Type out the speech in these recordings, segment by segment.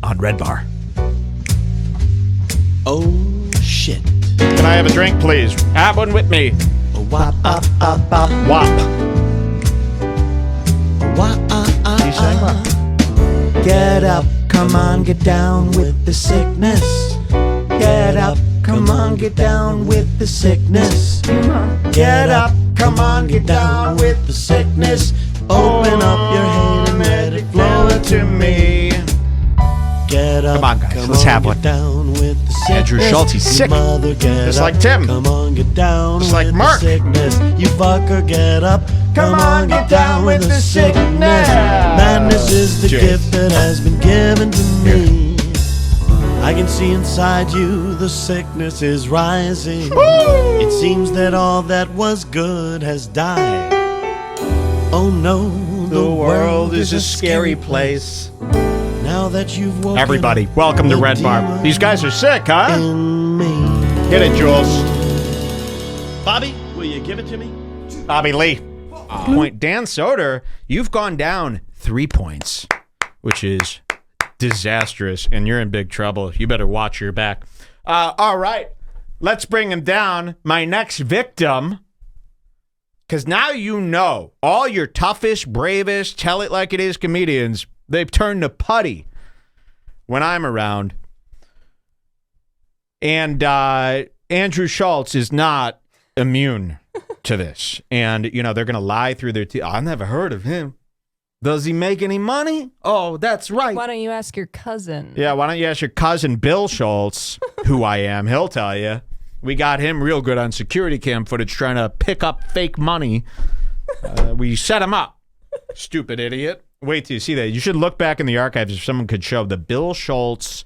on Red Bar. Oh, shit. Can I have a drink, please? Have one with me. Wop, Wop. Can you sing what? Get up, come on, get down with the sickness. Get up, come on, get down with the sickness. Get up, come on, get down with the sickness. Open up your head and let it flow into me. Get up, Come on, guys, let's have one. get down with the sickness. Andrew Schulz, he's sick. Mother, get Just up, like Tim. Come on, get down Just with like Mark. the sickness. You fucker, get up. Come on, get down with the sickness. Madness is the Jay. gift that has been given to me. I can see inside you the sickness is rising. It seems that all that was good has died. Oh no, the world is a scary place. Now that you've woken Everybody, welcome to the Red Bar. demon These guys are sick, huh? in me. Get it, Jules. Bobby, will you give it to me? Bobby Lee. Point. Dan Soder, you've gone down 3 points, which is disastrous, and you're in big trouble. You better watch your back. All right, let's bring him down. My next victim, because now you know all your toughest, bravest, tell it like it is comedians, they've turned to putty when I'm around. And Andrew Schulz is not immune to this. And, you know, they're going to lie through their teeth. I never heard of him. Does he make any money? Oh, that's right. Why don't you ask your cousin? Yeah, why don't you ask your cousin Bill Schulz, who I am? He'll tell you. We got him real good on security cam footage trying to pick up fake money. We set him up. Stupid idiot. Wait till you see that. You should look back in the archives if someone could show the Bill Schulz.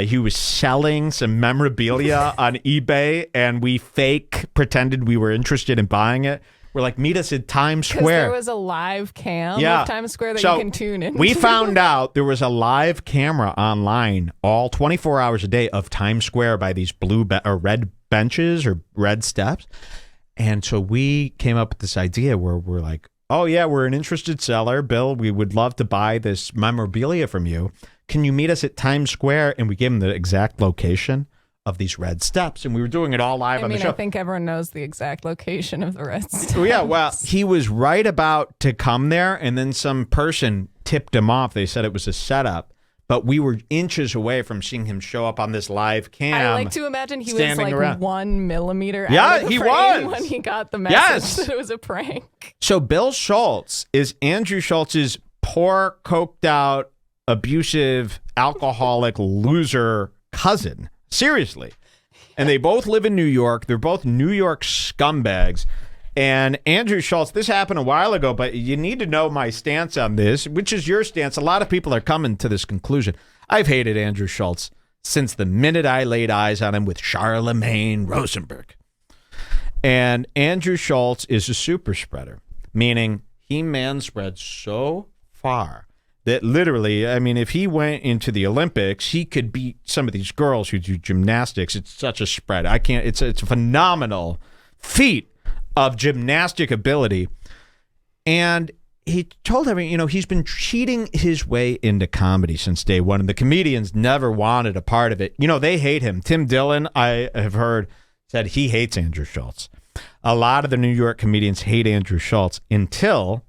He was selling some memorabilia on eBay, and we pretended we were interested in buying it. We're like, meet us at Times Because Square. there was a live cam Yeah. of Times Square that So, you can tune in. We found out there was a live camera online all 24 hours a day of Times Square by these or red benches or red steps. And so we came up with this idea where we're like, oh, yeah, we're an interested seller. Bill, we would love to buy this memorabilia from you. Can you meet us at Times Square? And we gave him the exact location of these red steps. And we were doing it all live on the show. I think everyone knows the exact location of the red steps. Oh, yeah, well, he was right about to come there, and then some person tipped him off. They said it was a setup, but we were inches away from seeing him show up on this live cam. I like to imagine he was standing like around. 1 millimeter out Yeah, of the he frame was. when he got the message Yes. that it was a prank. So Bill Schulz is Andrew Schultz's poor, coked out, abusive, alcoholic, loser cousin. Seriously. And they both live in New York. They're both New York scumbags. And Andrew Schulz, this happened a while ago, but you need to know my stance on this, which is your stance. A lot of people are coming to this conclusion. I've hated Andrew Schulz since the minute I laid eyes on him with Charlemagne Rosenberg. And Andrew Schulz is a super spreader, meaning he manspreads so far that literally, I mean, if he went into the Olympics, he could beat some of these girls who do gymnastics. It's such a spread. It's a phenomenal feat of gymnastic ability. And he told everyone, he's been cheating his way into comedy since day one, and the comedians never wanted a part of it. They hate him. Tim Dillon, I have heard, said he hates Andrew Schulz. A lot of the New York comedians hate Andrew Schulz until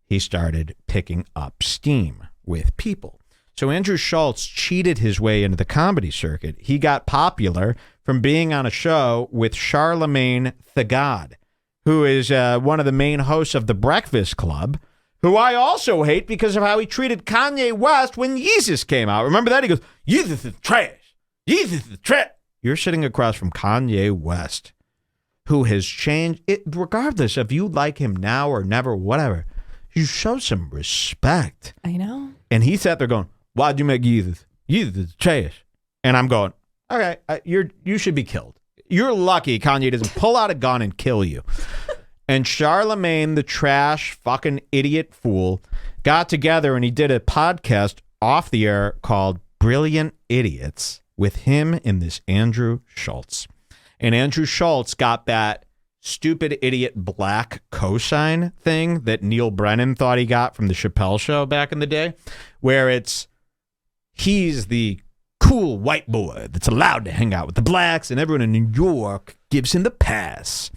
he started picking up steam with people. So Andrew Schulz cheated his way into the comedy circuit. He got popular from being on a show with Charlemagne the God, who is one of the main hosts of The Breakfast Club, who I also hate because of how he treated Kanye West when Yeezus came out. Remember that? He goes, Yeezus is trash. Yeezus is trash. You're sitting across from Kanye West, who has changed it, regardless if you like him now or never, whatever. You show some respect. I know. And he sat there going, why'd you make Yeezus? Yeezus is trash. And I'm going, okay, you should be killed. You're lucky Kanye doesn't pull out a gun and kill you. And Charlemagne, the trash fucking idiot fool, got together and he did a podcast off the air called Brilliant Idiots with him and this Andrew Schulz. And Andrew Schulz got that stupid idiot black cosign thing that Neil Brennan thought he got from the Chappelle Show back in the day, where it's he's the cool white boy that's allowed to hang out with the blacks, and everyone in New York gives him the pass.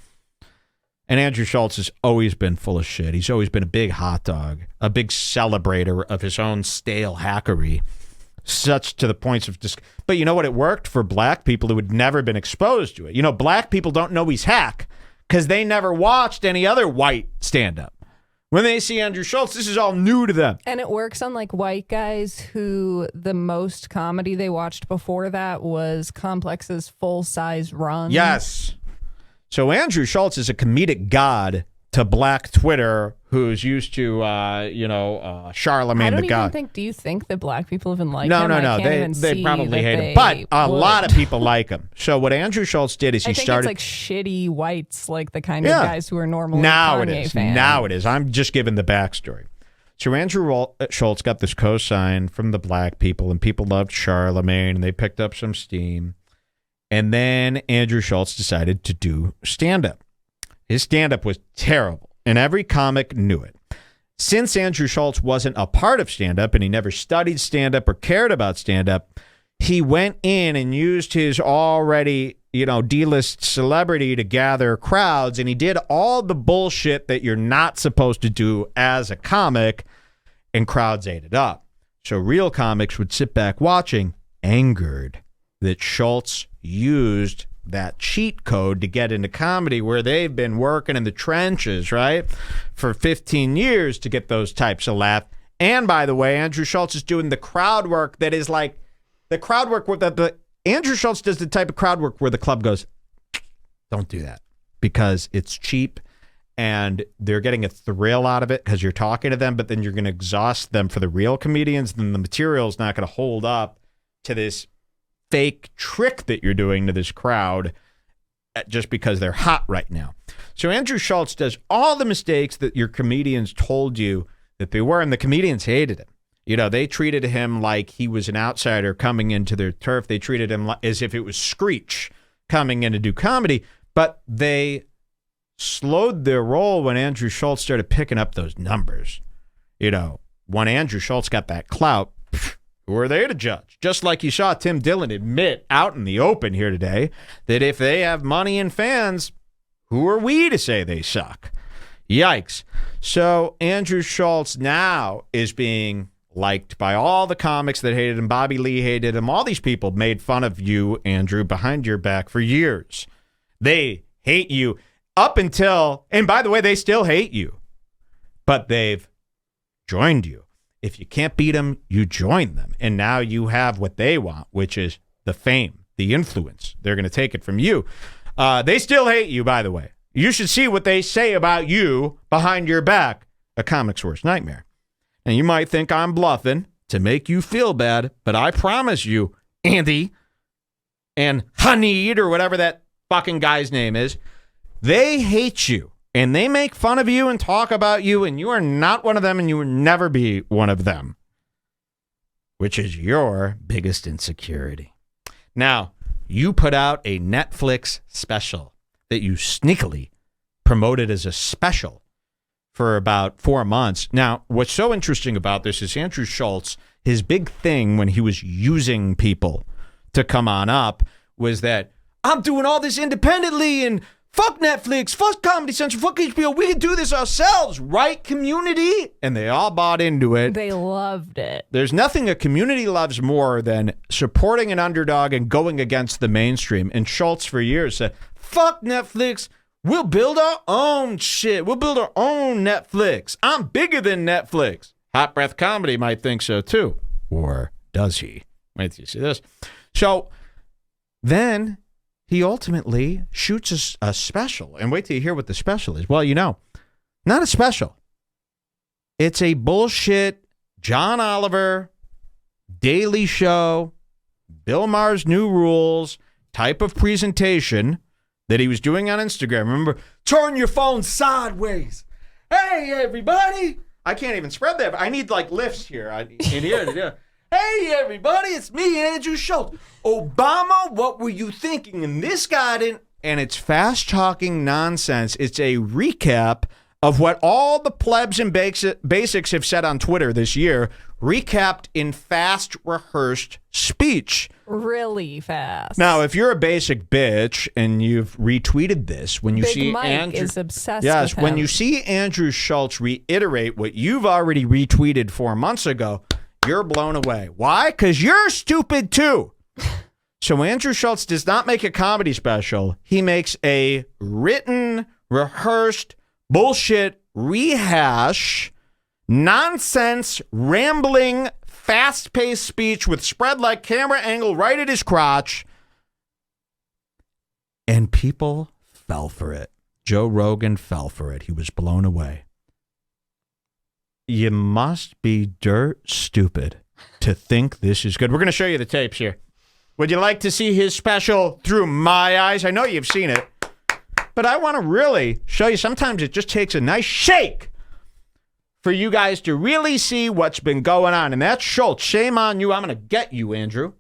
And Andrew Schulz has always been full of shit. He's always been a big hot dog, a big celebrator of his own stale hackery, such to the points of But you know what? It worked for black people who had never been exposed to it. You know, black people don't know he's hack because they never watched any other white stand-up. When they see Andrew Schulz, this is all new to them. And it works on like white guys who the most comedy they watched before that was Complex's full-size run. Yes. So Andrew Schulz is a comedic god to black Twitter who's used to, Charlemagne the God. Do you think that black people even like no, him? No. They probably hate him. But a lot of people like him. So what Andrew Schulz did is he started. It's like shitty whites, like the kind of guys who are normally Kanye fans. Now it is. I'm just giving the backstory. So Andrew Schulz got this cosign from the black people, and people loved Charlemagne, and they picked up some steam. And then Andrew Schulz decided to do stand-up. His stand-up was terrible, and every comic knew it. Since Andrew Schulz wasn't a part of stand-up, and he never studied stand-up or cared about stand-up, he went in and used his already, D-list celebrity to gather crowds, and he did all the bullshit that you're not supposed to do as a comic, and crowds ate it up. So real comics would sit back watching, angered that Schulz used that cheat code to get into comedy where they've been working in the trenches, right, for 15 years to get those types of laughs. And by the way, Andrew Schulz is doing the crowd work that is like the crowd work with Andrew Schulz does the type of crowd work where the club goes, don't do that because it's cheap and they're getting a thrill out of it because you're talking to them, but then you're going to exhaust them for the real comedians. Then the material is not going to hold up to this fake trick that you're doing to this crowd just because they're hot right now. So Andrew Schulz does all the mistakes that your comedians told you that they were, and the comedians hated him. They treated him like he was an outsider coming into their turf. They treated him as if it was Screech coming in to do comedy, but they slowed their roll when Andrew Schulz started picking up those numbers. When Andrew Schulz got that clout, who are they to judge? Just like you saw Tim Dillon admit out in the open here today that if they have money and fans, who are we to say they suck? Yikes. So Andrew Schulz now is being liked by all the comics that hated him. Bobby Lee hated him. All these people made fun of you, Andrew, behind your back for years. They hate you up until, and by the way, they still hate you, but they've joined you. If you can't beat them, you join them. And now you have what they want, which is the fame, the influence. They're going to take it from you. They still hate you, by the way. You should see what they say about you behind your back. A comic's worst nightmare. And you might think I'm bluffing to make you feel bad, but I promise you, Andy and Hanid, or whatever that fucking guy's name is, they hate you. And they make fun of you and talk about you, and you are not one of them, and you will never be one of them, which is your biggest insecurity. Now, you put out a Netflix special that you sneakily promoted as a special for about 4 months. Now, what's so interesting about this is Andrew Schulz, his big thing when he was using people to come on up was that I'm doing all this independently and fuck Netflix, fuck Comedy Central, fuck HBO. We can do this ourselves, right, community? And they all bought into it. They loved it. There's nothing a community loves more than supporting an underdog and going against the mainstream. And Schulz for years said, fuck Netflix. We'll build our own shit. We'll build our own Netflix. I'm bigger than Netflix. Hot Breath Comedy might think so too. Or does he? Wait till you see this. So then he ultimately shoots a special. And wait till you hear what the special is. Well, not a special. It's a bullshit John Oliver, Daily Show, Bill Maher's New Rules type of presentation that he was doing on Instagram. Remember, turn your phone sideways. Hey, everybody. I can't even spread that. I need like lifts here. In here. Hey, everybody, it's me, Andrew Schulz. Obama, what were you thinking? And this guy didn't. And it's fast-talking nonsense. It's a recap of what all the plebs and basics have said on Twitter this year, recapped in fast, rehearsed speech. Really fast. Now, if you're a basic bitch and you've retweeted this, when you Big see Mike Andrew, is obsessed yes, with him. when you see Andrew Schulz reiterate what you've already retweeted 4 months ago, you're blown away. Why? Because you're stupid too. So Andrew Schulz does not make a comedy special. He makes a written, rehearsed, bullshit, rehash, nonsense, rambling, fast-paced speech with spread-like camera angle right at his crotch. And people fell for it. Joe Rogan fell for it. He was blown away. You must be dirt stupid to think this is good. We're going to show you the tapes here. Would you like to see his special through my eyes? I know you've seen it, but I want to really show you. Sometimes it just takes a nice shake for you guys to really see what's been going on. And that's Schulz. Shame on you. I'm going to get you, Andrew.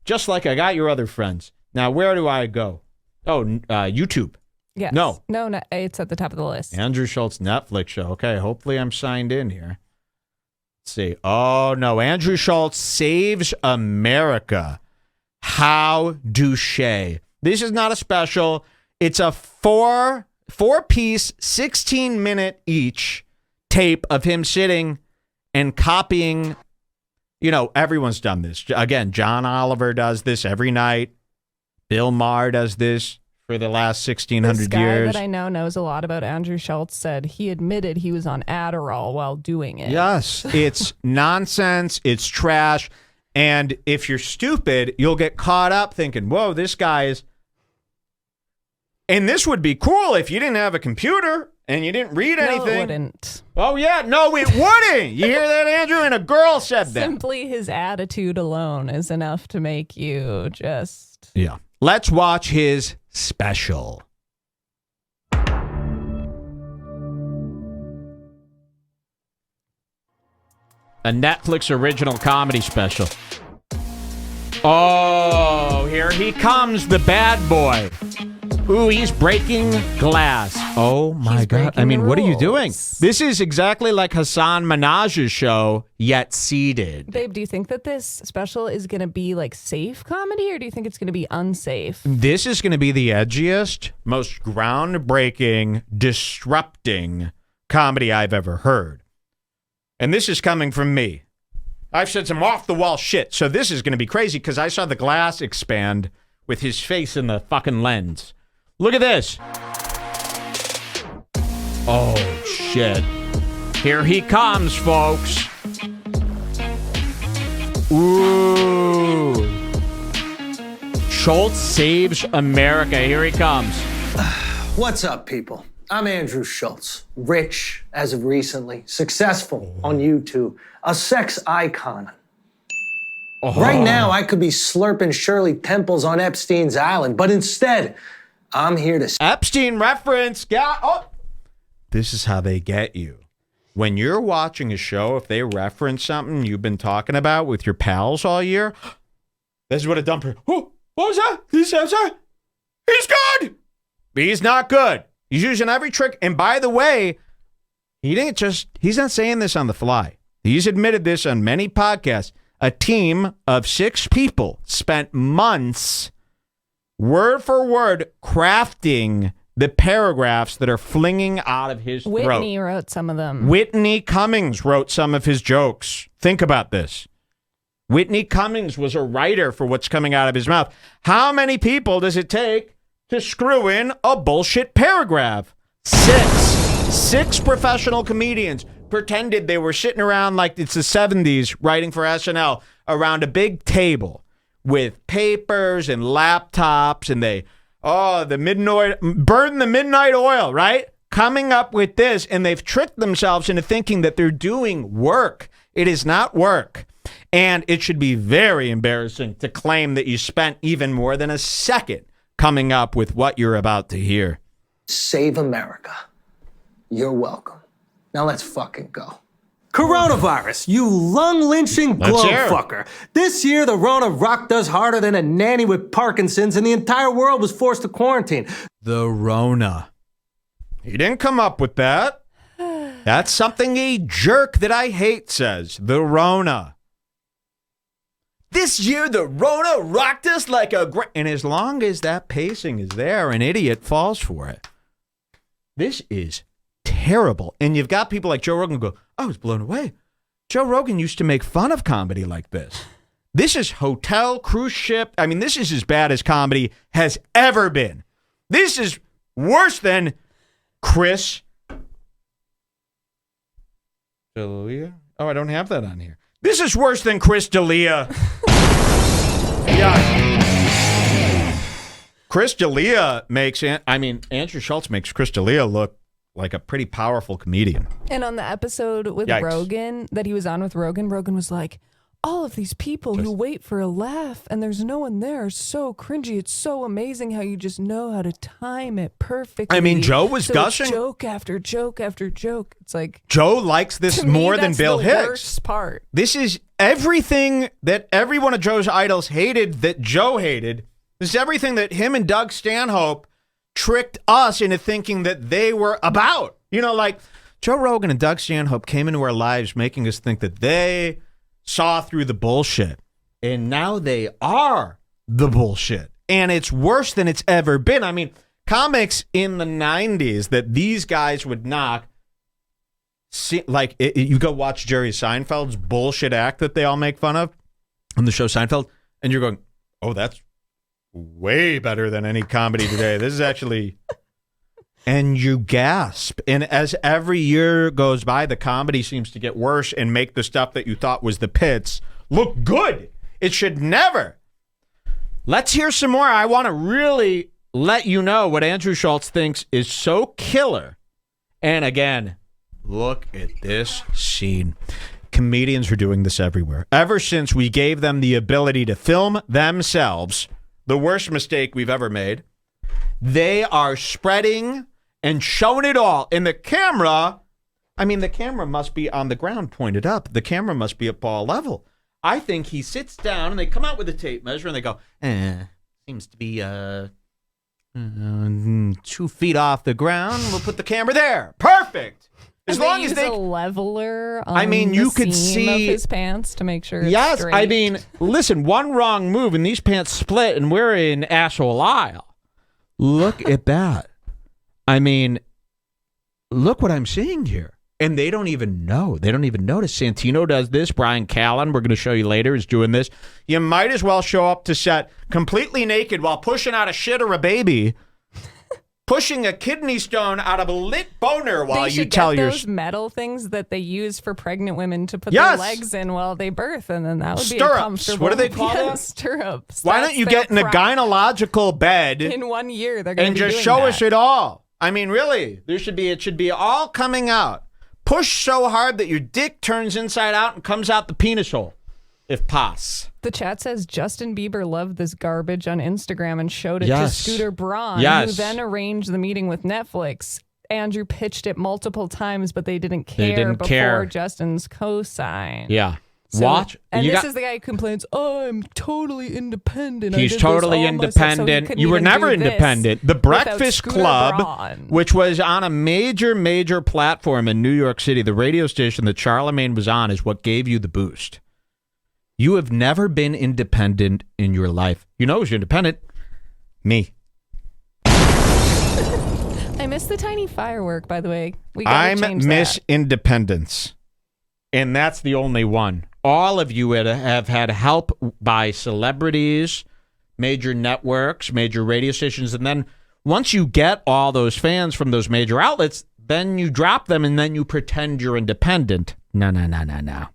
Just like I got your other friends. Now, where do I go? Oh, YouTube. Yes. No, it's at the top of the list. Andrew Schulz Netflix show. Okay, hopefully I'm signed in here. Let's see. Oh, no. Andrew Schulz Saves America. How douche. This is not a special. It's a four-piece, 16-minute each tape of him sitting and copying. You know, everyone's done this. Again, John Oliver does this every night. Bill Maher does this for the last 1,600 this guy years. that I know knows a lot about Andrew Schulz said he admitted he was on Adderall while doing it. Yes, it's nonsense. It's trash. And if you're stupid, you'll get caught up thinking, whoa, this guy is... And this would be cool if you didn't have a computer and you didn't read anything. No, it wouldn't. Oh, yeah. No, it wouldn't. You hear that, Andrew? And a girl said that. Simply his attitude alone is enough to make you just... Yeah. Let's watch his special. A Netflix original comedy special. Oh, here he comes, the bad boy. Ooh, he's breaking glass. Oh, my God. I mean, what are you doing? This is exactly like Hassan Minaj's show, yet seated. Babe, do you think that this special is going to be like safe comedy, or do you think it's going to be unsafe? This is going to be the edgiest, most groundbreaking, disrupting comedy I've ever heard. And this is coming from me. I've said some off-the-wall shit, so this is going to be crazy because I saw the glass expand with his face in the fucking lens. Look at this. Oh, shit. Here he comes, folks. Ooh. Schulz Saves America. Here he comes. What's up, people? I'm Andrew Schulz. Rich as of recently, successful on YouTube, a sex icon. Oh. Right now, I could be slurping Shirley Temples on Epstein's Island, but instead, I'm here to... Epstein reference. This is how they get you. When you're watching a show, if they reference something you've been talking about with your pals all year, this is what a dumper... Oh, what was that? He's good. He's not good. He's using every trick. And by the way, he's not saying this on the fly. He's admitted this on many podcasts. A team of 6 people spent months, word for word, crafting the paragraphs that are flinging out of his throat. Whitney wrote some of them. Whitney Cummings wrote some of his jokes. Think about this. Whitney Cummings was a writer for what's coming out of his mouth. How many people does it take to screw in a bullshit paragraph? 6 professional comedians pretended they were sitting around like it's the 70s writing for SNL around a big table with papers and laptops, and they burn the midnight oil, right? Coming up with this, and they've tricked themselves into thinking that they're doing work. It is not work. And it should be very embarrassing to claim that you spent even more than a second coming up with what you're about to hear. Save America. You're welcome. Now let's fucking go. Coronavirus, you lung-lynching globe fucker. This year, the Rona rocked us harder than a nanny with Parkinson's, and the entire world was forced to quarantine. The Rona. He didn't come up with that. That's something a jerk that I hate says. The Rona. This year, the Rona rocked us like a and as long as that pacing is there, an idiot falls for it. This is terrible. And you've got people like Joe Rogan who go, I was blown away. Joe Rogan used to make fun of comedy like this. This is hotel, cruise ship. I mean, this is as bad as comedy has ever been. This is worse than Chris D'Elia. Oh, I don't have that on here. This is worse than Chris D'Elia. Yeah. Chris D'Elia makes, Andrew Schulz makes Chris D'Elia look like a pretty powerful comedian. And on the episode with Rogan that he was on with Rogan, Rogan was like, all of these people who wait for a laugh and there's no one there are so cringy. It's so amazing how you just know how to time it perfectly. I mean, Joe was gushing. Joke after joke after joke. It's like Joe likes this more than Bill Hicks. Worst part. This is everything that every one of Joe's idols hated that Joe hated. This is everything that him and Doug Stanhope tricked us into thinking that they were about. You know, like Joe Rogan and Doug Stanhope came into our lives making us think that they saw through the bullshit. And now they are the bullshit. And it's worse than it's ever been. I mean, comics in the 90s that these guys would knock, you go watch Jerry Seinfeld's bullshit act that they all make fun of on the show Seinfeld, and you're going, oh, that's way better than any comedy today. This is actually... And you gasp. And as every year goes by, the comedy seems to get worse and make the stuff that you thought was the pits look good. It should never. Let's hear some more. I want to really let you know what Andrew Schulz thinks is so killer. And again, look at this scene. Comedians are doing this everywhere. Ever since we gave them the ability to film themselves, the worst mistake we've ever made, they are spreading and showing it all. And the camera must be on the ground pointed up. The camera must be at ball level. I think he sits down and they come out with a tape measure and they go, seems to be 2 feet off the ground. We'll put the camera there. Perfect. As long as they use a leveler on you the could seam see of his pants to make sure it's yes, straight. I mean, listen, one wrong move and these pants split and we're in Asheville aisle. Look at that. I mean, look what I'm seeing here. And they don't even know. They don't even notice. Santino does this. Brian Callen, we're going to show you later, is doing this. You might as well show up to set completely naked while pushing out a shit or a baby, pushing a kidney stone out of a lit boner while they you should tell get your... those metal things that they use for pregnant women to put their legs in while they birth, and then that would be comfortable. What do they call them? Stirrups. Why don't you get in a gynecological bed in 1 year? They're going to and just show us it all. I mean, really, it should be all coming out. Push so hard that your dick turns inside out and comes out the penis hole, if pos. The chat says Justin Bieber loved this garbage on Instagram and showed it to Scooter Braun, who then arranged the meeting with Netflix. Andrew pitched it multiple times, but they didn't care before Justin's cosign. Yeah. So, watch. And this is the guy who complains, I'm totally independent. He's totally independent. So you were never independent. The Breakfast Club, Braun, which was on a major platform in New York City, the radio station that Charlemagne was on, is what gave you the boost. You have never been independent in your life. You know who's independent? Me. I miss the tiny firework, by the way. I miss independence. And that's the only one. All of you have had help by celebrities, major networks, major radio stations, and then once you get all those fans from those major outlets, then you drop them and then you pretend you're independent. No.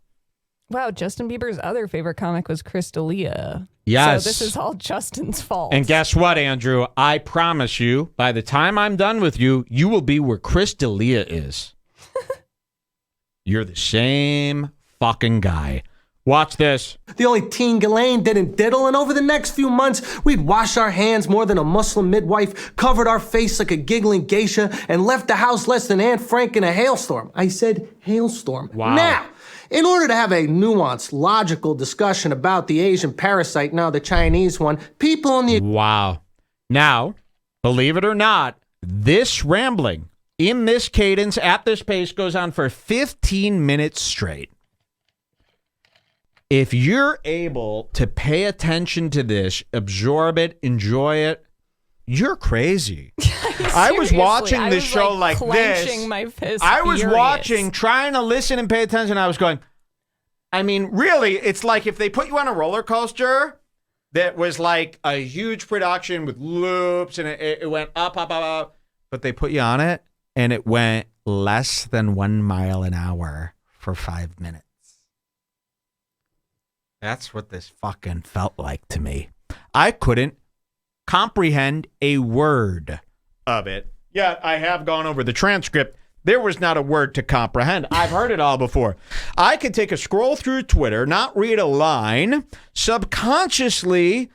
Wow, Justin Bieber's other favorite comic was Chris D'Elia. Yes. So this is all Justin's fault. And guess what, Andrew? I promise you, by the time I'm done with you, you will be where Chris D'Elia is. You're the same fucking guy. Watch this. The only teen Ghislaine didn't diddle, and over the next few months, we'd wash our hands more than a Muslim midwife, covered our face like a giggling geisha, and left the house less than Aunt Frank in a hailstorm. I said hailstorm. Wow. Now, in order to have a nuanced, logical discussion about the Asian parasite, now the Chinese one, people in the... Wow. Now, believe it or not, this rambling in this cadence, at this pace, goes on for 15 minutes straight. If you're able to pay attention to this, absorb it, enjoy it, you're crazy. I was watching this show like this. My fist I was furious. watching, trying to listen and pay attention. I was going, I mean, really, it's like if they put you on a roller coaster that was like a huge production with loops and it went up, but they put you on it and it went less than 1 mile an hour for 5 minutes. That's what this fucking felt like to me. I couldn't comprehend a word of it. Yet I have gone over the transcript. There was not a word to comprehend. I've heard it all before. I could take a scroll through Twitter, not read a line, subconsciously,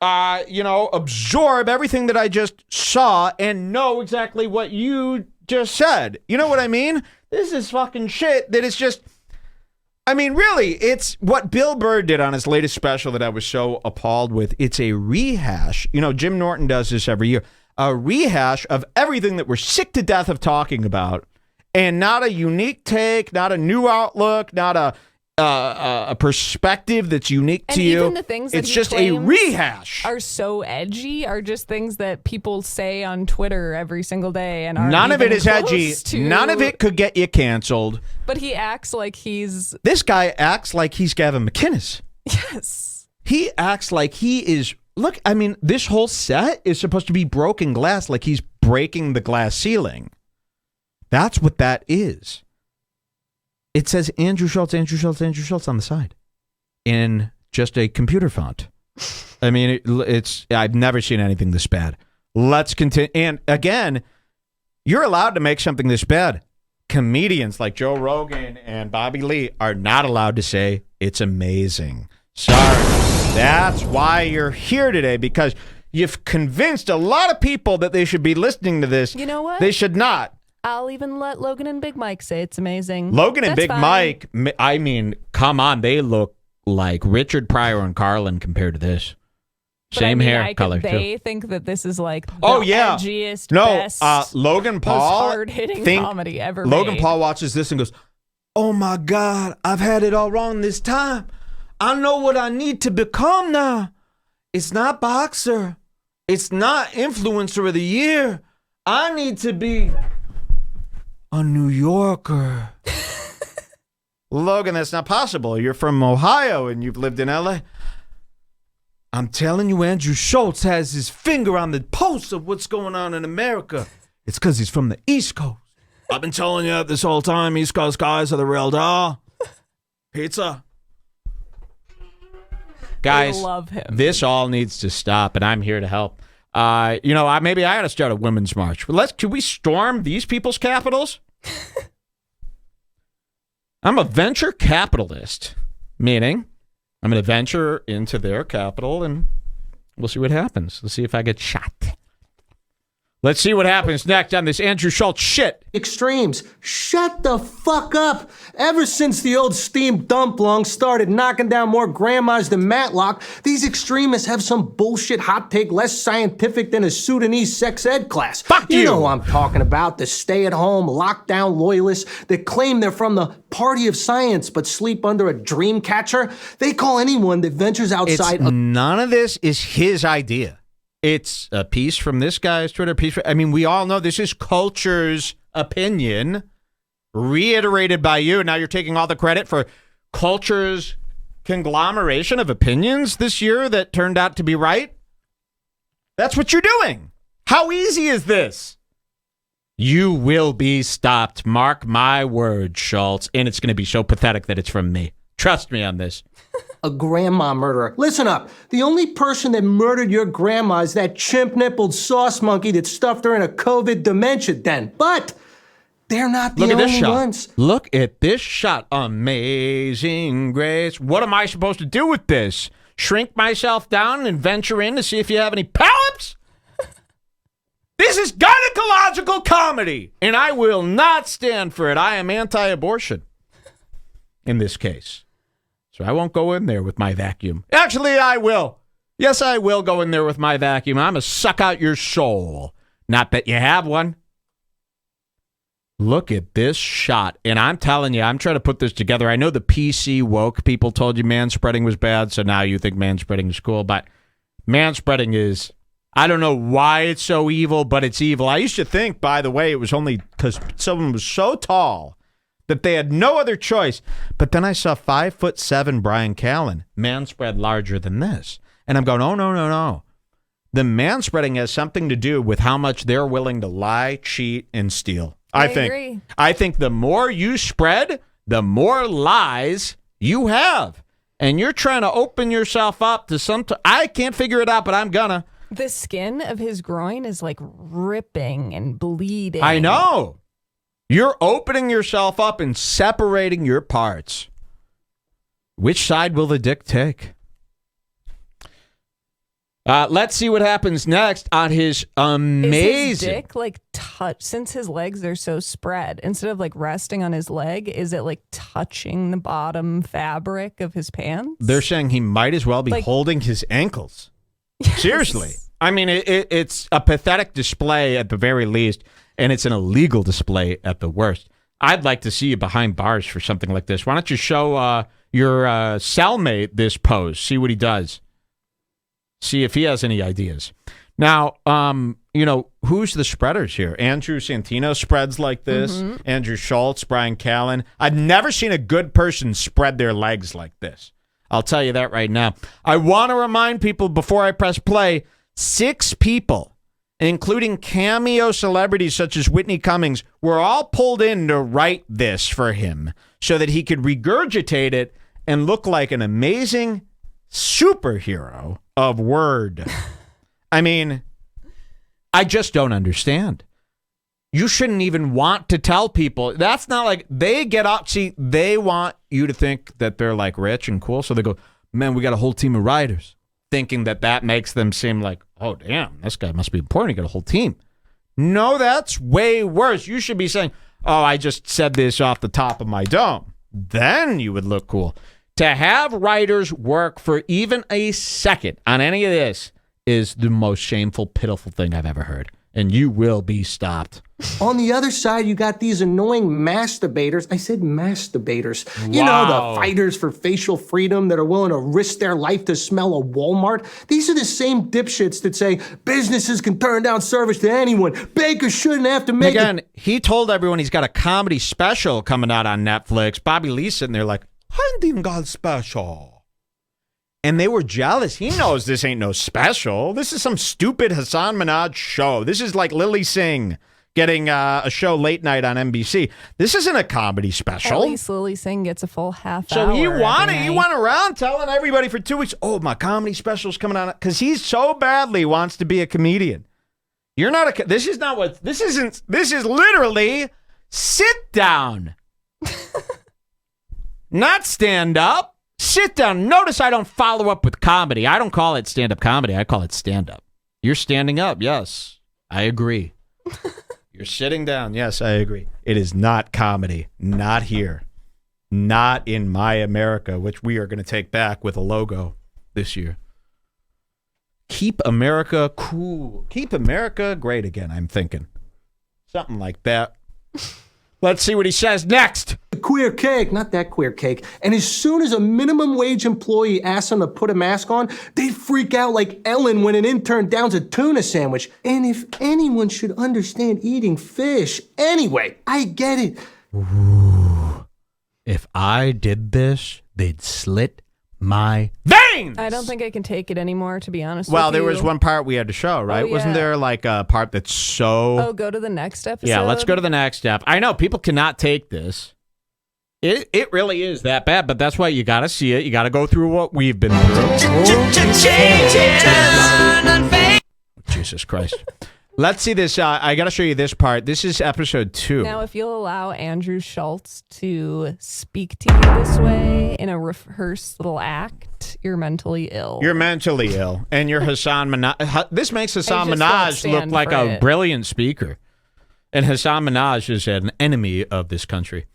absorb everything that I just saw and know exactly what you just said. You know what I mean? This is fucking shit that is just... I mean, really, it's what Bill Burr did on his latest special that I was so appalled with. It's a rehash. You know, Jim Norton does this every year. A rehash of everything that we're sick to death of talking about, and not a unique take, not a new outlook, not a perspective that's unique to you. Even the things that it's just a rehash. Are so edgy, are just things that people say on Twitter every single day, and none of it is edgy. None of it could get you canceled. But he acts like he's... This guy acts like he's Gavin McInnes. Yes. He acts like he is... Look, I mean, this whole set is supposed to be broken glass, like he's breaking the glass ceiling. That's what that is. It says Andrew Schulz, Andrew Schulz, Andrew Schulz on the side in just a computer font. I mean, it's I've never seen anything this bad. Let's continue. And again, you're allowed to make something this bad. Comedians like Joe Rogan and Bobby Lee are not allowed to say it's amazing. Sorry. That's why you're here today, because you've convinced a lot of people that they should be listening to this. You know what? They should not. I'll even let Logan and Big Mike say it's amazing. Logan and Big Mike, I mean, come on. They look like Richard Pryor and Carlin compared to this. Same hair color, too. They think that this is like the edgiest, best, Logan Paul, most hard-hitting comedy ever Logan made. Paul watches this and goes, oh, my God, I've had it all wrong this time. I know what I need to become now. It's not boxer. It's not influencer of the year. I need to be a New Yorker. Logan, that's not possible. You're from Ohio and you've lived in LA. I'm telling you, Andrew Schulz has his finger on the pulse of what's going on in America. It's because he's from the East Coast. I've been telling you this whole time, East Coast guys are the real deal. Pizza. Guys, I love him. This all needs to stop, and I'm here to help. Maybe I got to start a women's march. Can we storm these people's capitals? I'm a venture capitalist, meaning I'm going to venture into their capital, and we'll see what happens. Let's see if I get shot. Let's see what happens next on this Andrew Schulz shit. Extremes. Shut the fuck up. Ever since the old steam dump lung started knocking down more grandmas than Matlock, these extremists have some bullshit hot take less scientific than a Sudanese sex ed class. Fuck you. You know who I'm talking about, the stay-at-home, lockdown loyalists that claim they're from the party of science but sleep under a dream catcher. They call anyone that ventures outside... None of this is his idea. It's a piece from this guy's Twitter piece. We all know this is Culture's opinion, reiterated by you. Now you're taking all the credit for Culture's conglomeration of opinions this year that turned out to be right. That's what you're doing. How easy is this? You will be stopped. Mark my words, Schulz. And it's going to be so pathetic that it's from me. Trust me on this. A grandma murderer. Listen up. The only person that murdered your grandma is that chimp-nippled sauce monkey that stuffed her in a COVID dementia den. But they're not the only ones. Look at this shot. Amazing Grace. What am I supposed to do with this? Shrink myself down and venture in to see if you have any polyps? This is gynecological comedy, and I will not stand for it. I am anti-abortion in this case. So I won't go in there with my vacuum. Actually, I will. Yes, I will go in there with my vacuum. I'm going to suck out your soul. Not that you have one. Look at this shot. And I'm telling you, I'm trying to put this together. I know the PC woke people told you manspreading was bad, so now you think manspreading is cool. But manspreading is, I don't know why it's so evil, but it's evil. I used to think, by the way, it was only because someone was so tall that they had no other choice. But then I saw 5'7" Brian Callen manspread larger than this. And I'm going, oh, no. The manspreading has something to do with how much they're willing to lie, cheat, and steal. I think the more you spread, the more lies you have. And you're trying to open yourself up to I can't figure it out, but I'm gonna. The skin of his groin is like ripping and bleeding. I know. You're opening yourself up and separating your parts. Which side will the dick take? Let's see what happens next on his amazing... Is his dick, like, since his legs are so spread, instead of, like, resting on his leg, is it, like, touching the bottom fabric of his pants? They're saying he might as well be holding his ankles. Yes. Seriously. I mean, it's a pathetic display at the very least, and it's an illegal display at the worst. I'd like to see you behind bars for something like this. Why don't you show your cellmate this pose, see what he does. See if he has any ideas. Now, who's the spreaders here? Andrew Santino spreads like this. Mm-hmm. Andrew Schulz, Brian Callen. I've never seen a good person spread their legs like this. I'll tell you that right now. I want to remind people before I press play, 6 people, including cameo celebrities such as Whitney Cummings, were all pulled in to write this for him so that he could regurgitate it and look like an amazing superhero of word. I mean, I just don't understand. You shouldn't even want to tell people. That's not like they get up. See, they want you to think that they're like rich and cool. So they go, man, we got a whole team of writers, thinking that makes them seem like, oh, damn, this guy must be important. He got a whole team. No, that's way worse. You should be saying, oh, I just said this off the top of my dome. Then you would look cool. To have writers work for even a second on any of this is the most shameful, pitiful thing I've ever heard. And you will be stopped. On the other side, you got these annoying masturbators. I said masturbators. Wow. You know, the fighters for facial freedom that are willing to risk their life to smell a Walmart. These are the same dipshits that say businesses can turn down service to anyone. Bakers shouldn't have to make Again, he told everyone he's got a comedy special coming out on Netflix. Bobby Lee's sitting there like, Hunting God special. And they were jealous. He knows this ain't no special. This is some stupid Hassan Minhaj show. This is like Lily Singh getting a show late night on NBC. This isn't a comedy special. At least Lily Singh gets a full half hour. So he went around telling everybody for 2 weeks, oh, my comedy special's coming on. Because he so badly wants to be a comedian. You're not a... This is not what... This is literally sit down. Not stand up. Sit down. Notice I don't follow up with comedy. I don't call it stand-up comedy. I call it stand-up. You're standing up. Yes, I agree. You're sitting down. Yes, I agree. It is not comedy. Not here. Not in my America, which we are going to take back with a logo this year. Keep America cool. Keep America great again, I'm thinking. Something like that. Let's see what he says next. Queer cake, not that queer cake. And as soon as a minimum wage employee asks them to put a mask on, they freak out like Ellen when an intern downs a tuna sandwich. And if anyone should understand eating fish, anyway, I get it. Ooh. If I did this, they'd slit my veins. I don't think I can take it anymore, to be honest with you. Well, there was one part we had to show, right? Oh, yeah. Wasn't there like a part that's so... Oh, go to the next episode? Yeah, let's go to the next step. I know, people cannot take this. It really is that bad, but that's why you got to see it. You got to go through what we've been through. Jesus Christ. Let's see this. I got to show you this part. This is episode 2. Now, if you'll allow Andrew Schulz to speak to you this way in a rehearsed little act, you're mentally ill. You're mentally ill. And you're Hassan Minhaj. This makes Hassan Minhaj look like a brilliant speaker. And Hassan Minhaj is an enemy of this country.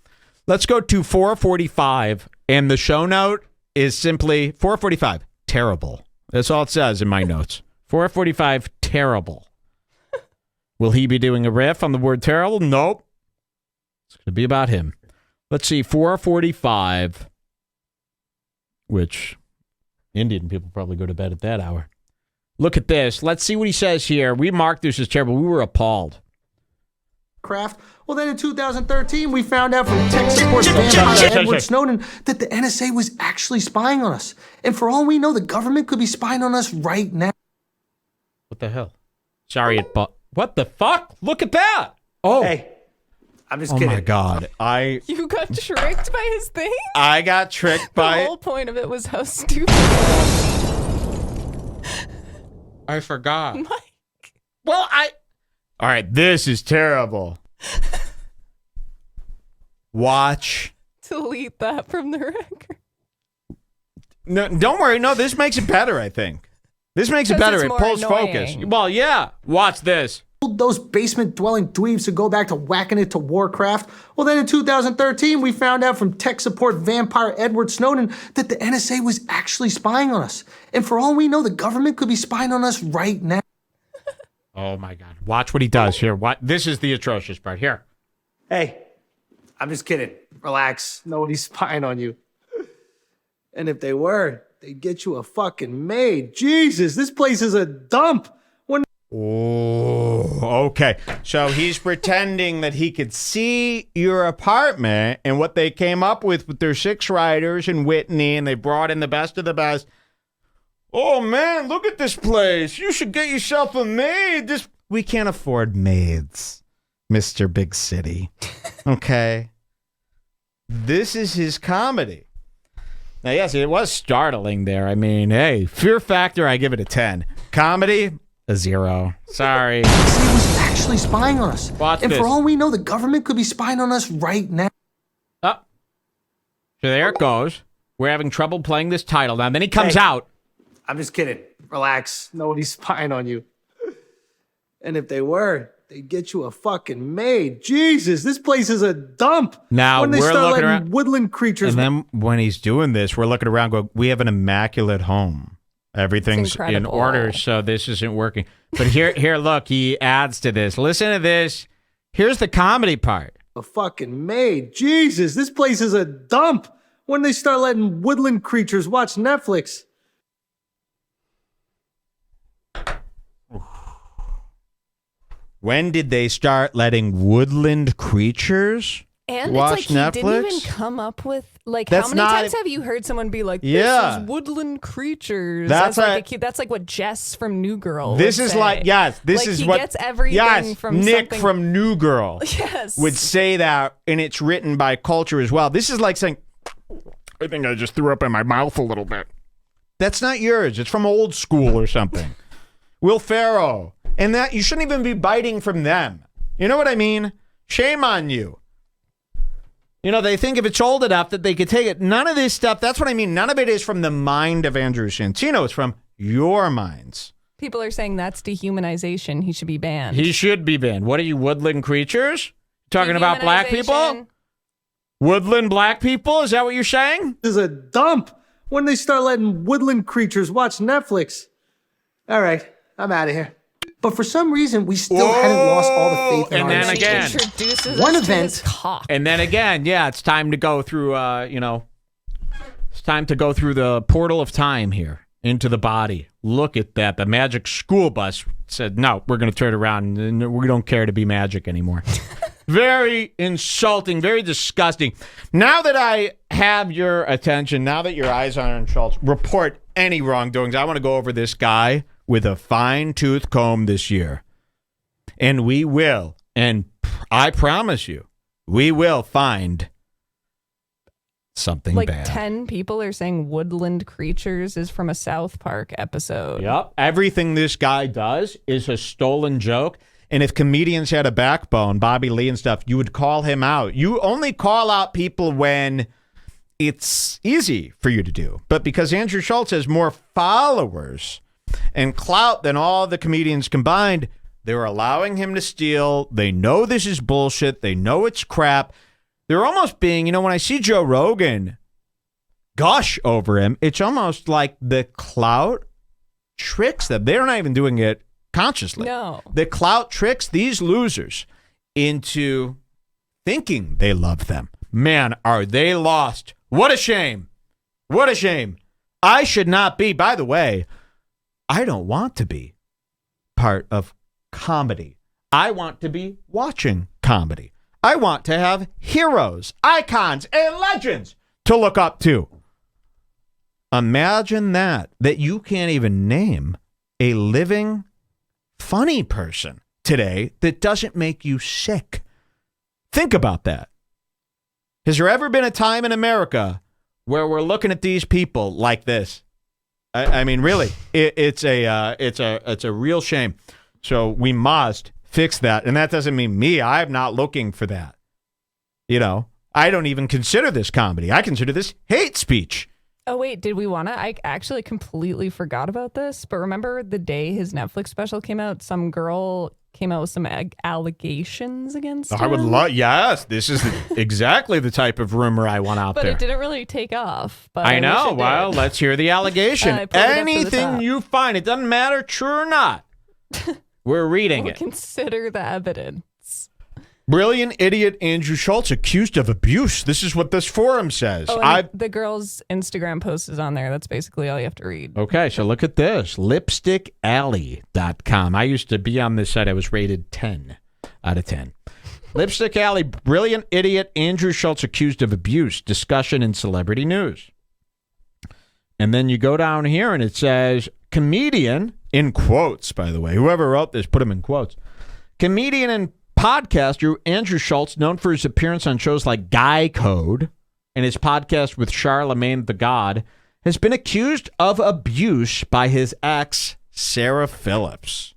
Let's go to 445. And the show note is simply 445, terrible. That's all it says in my notes. 445, terrible. Will he be doing a riff on the word terrible? Nope. It's going to be about him. Let's see, 4:45, which Indian people probably go to bed at that hour. Look at this. Let's see what he says here. We marked this as terrible. We were appalled. Craft. Well, then in 2013, we found out from tech support vampire Edward Snowden that the NSA was actually spying on us. And for all we know, the government could be spying on us right now. What the hell? Sorry, what the fuck? Look at that. Oh. Hey, I'm just kidding. Oh, my God. You got tricked by his thing? I got tricked by... The whole point of it was how stupid. I forgot. Mike. Well, all right, this is terrible. Watch. Delete that from the record. No, don't worry. No, this makes it better, I think. This makes it better. It pulls focus. Well, yeah. Watch this. Those basement-dwelling dweebs who go back to whacking it to Warcraft. Well, then in 2013, we found out from tech support vampire Edward Snowden that the NSA was actually spying on us. And for all we know, the government could be spying on us right now. Oh, my God. Watch what he does here. This is the atrocious part. Here. Hey, I'm just kidding. Relax. Nobody's spying on you. And if they were, they'd get you a fucking maid. Jesus, this place is a dump. Oh, okay. So he's pretending that he could see your apartment, and what they came up with their 6 writers and Whitney, and they brought in the best of the best. Oh, man, look at this place. You should get yourself a maid. We can't afford maids, Mr. Big City. Okay? This is his comedy. Now, yes, it was startling there. I mean, hey, fear factor, I give it a 10. Comedy, a 0. Sorry. He was actually spying on us. Watch and this. For all we know, the government could be spying on us right now. Oh. So there it goes. We're having trouble playing this title now. Then he comes out. I'm just kidding. Relax. Nobody's spying on you. And if they were, they'd get you a fucking maid. Jesus, this place is a dump. Now when they we're start looking letting around, woodland creatures. And then when he's doing this, we're looking around going, we have an immaculate home. Everything's in order, so this isn't working. But here, look, he adds to this. Listen to this. Here's the comedy part. A fucking maid. Jesus, this place is a dump. When they start letting woodland creatures watch Netflix. When did they start letting woodland creatures watch it's like he didn't even come up with, like, how many times have you heard someone be like, this is woodland creatures? That's like what Jess from New Girl This is say. Like, yes, this like is he what. Gets everything from Nick something. from New Girl Yes. would say that, and it's written by culture as well. This is like saying, I think I just threw up in my mouth a little bit. That's not yours. It's from Old School or something. Will Ferrell. And that you shouldn't even be biting from them. You know what I mean? Shame on you. You know, they think if it's old enough that they could take it. None of this stuff, that's what I mean. None of it is from the mind of Andrew Santino. It's from your minds. People are saying that's dehumanization. He should be banned. He should be banned. What are you, woodland creatures? Talking about black people? Woodland black people? Is that what you're saying? This is a dump. When they start letting woodland creatures watch Netflix. All right, I'm out of here. But for some reason, we still hadn't lost all the faith in and our then again, introduces one us to event, his cock. And then again, yeah, it's time to go through. It's time to go through the portal of time here into the body. Look at that. The magic school bus said, "No, we're going to turn around, and we don't care to be magic anymore." Very insulting, very disgusting. Now that I have your attention, now that your eyes are on Schulz, report any wrongdoings. I want to go over this guy with a fine-tooth comb this year. And we will, and I promise you, we will find something like bad. 10 people are saying woodland creatures is from a South Park episode. Yep. Everything this guy does is a stolen joke. And if comedians had a backbone, Bobby Lee and stuff, you would call him out. You only call out people when it's easy for you to do. But because Andrew Schulz has more followers and clout than all the comedians combined, they're allowing him to steal. They know this is bullshit. They know it's crap. They're almost being, when I see Joe Rogan gush over him, it's almost like the clout tricks them. They're not even doing it consciously. No. The clout tricks these losers into thinking they love them. Man, are they lost. What a shame. What a shame. I should not be. By the way, I don't want to be part of comedy. I want to be watching comedy. I want to have heroes, icons, and legends to look up to. Imagine that you can't even name a living funny person today that doesn't make you sick. Think about that. Has there ever been a time in America where we're looking at these people like this? I mean, really, it's a real shame. So we must fix that. And that doesn't mean me. I'm not looking for that. You know, I don't even consider this comedy. I consider this hate speech. Oh, wait, did we want to? I actually completely forgot about this. But remember the day his Netflix special came out, some girl came out with some allegations against him? I would love, yes, this is exactly the type of rumor I want out but there. But it didn't really take off. But I know. Well, let's hear the allegation. Anything you find, it doesn't matter, true or not. We're reading it. Consider the evidence. Brilliant idiot Andrew Schulz accused of abuse. This is what this forum says. Oh, the girl's Instagram post is on there. That's basically all you have to read. Okay, so look at this. LipstickAlley.com. I used to be on this site. I was rated 10 out of 10. Lipstick Alley, brilliant idiot Andrew Schulz accused of abuse. Discussion in celebrity news. And then you go down here and it says, comedian, in quotes, by the way. Whoever wrote this, put him in quotes. Comedian and podcaster Andrew Schulz, known for his appearance on shows like Guy Code and his podcast with Charlemagne the God, has been accused of abuse by his ex, Sarah Phillips.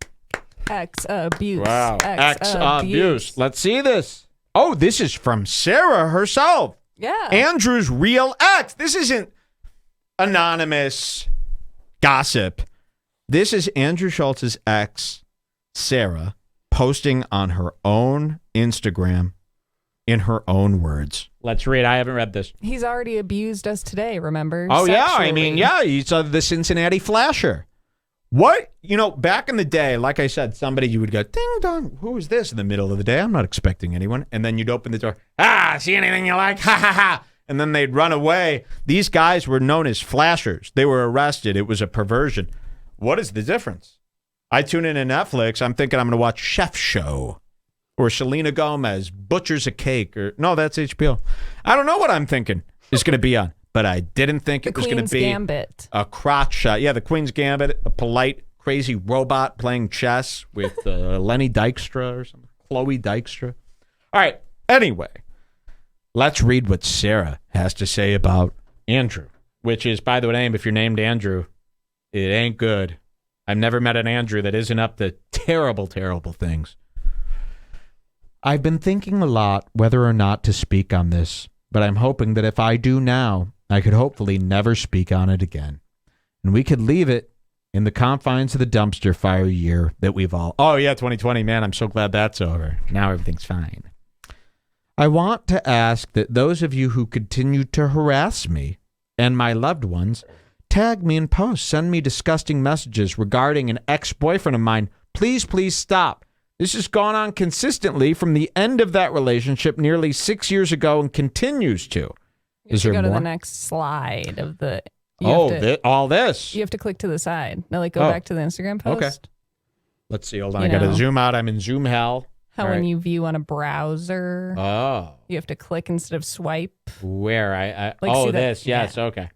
Ex-abuse. Wow. Ex-abuse. Let's see this. Oh, this is from Sarah herself. Yeah. Andrew's real ex. This isn't anonymous gossip. This is Andrew Schultz's ex, Sarah, posting on her own Instagram in her own words. Let's read. I haven't read this. He's already abused us today, remember? Oh, sexually. yeah. I mean, yeah, he's the Cincinnati Flasher. What? You know, back in the day, like I said, somebody, you would go, ding dong, who is this in the middle of the day? I'm not expecting anyone. And then you'd open the door, see anything you like? Ha, ha, ha. And then they'd run away. These guys were known as flashers. They were arrested. It was a perversion. What is the difference? I tune in to Netflix. I'm thinking I'm going to watch Chef Show or Selena Gomez butchers a cake. Or no, that's HBO. I don't know what I'm thinking is going to be on, but I didn't think it was going to be Gambit. A crotch shot. Yeah, the Queen's Gambit, a polite, crazy robot playing chess with Lenny Dykstra or something. Chloe Dykstra. All right. Anyway, let's read what Sarah has to say about Andrew, which is, by the way, if you're named Andrew, it ain't good. I've never met an Andrew that isn't up to terrible, terrible things. I've been thinking a lot whether or not to speak on this, but I'm hoping that if I do now, I could hopefully never speak on it again. And we could leave it in the confines of the dumpster fire year that we've all... Oh, yeah, 2020, man, I'm so glad that's over. Now everything's fine. I want to ask that those of you who continue to harass me and my loved ones... tag me in posts, send me disgusting messages regarding an ex-boyfriend of mine. Please, please stop. This has gone on consistently from the end of that relationship nearly 6 years ago and continues to. Is there more? Go to the next slide of the... all this. You have to click to the side. Now, go back to the Instagram post. Okay. Let's see. Hold on. I got to zoom out. I'm in Zoom hell. How when you view on a browser, you have to click instead of swipe. Where? This. Yes. Yeah. Okay.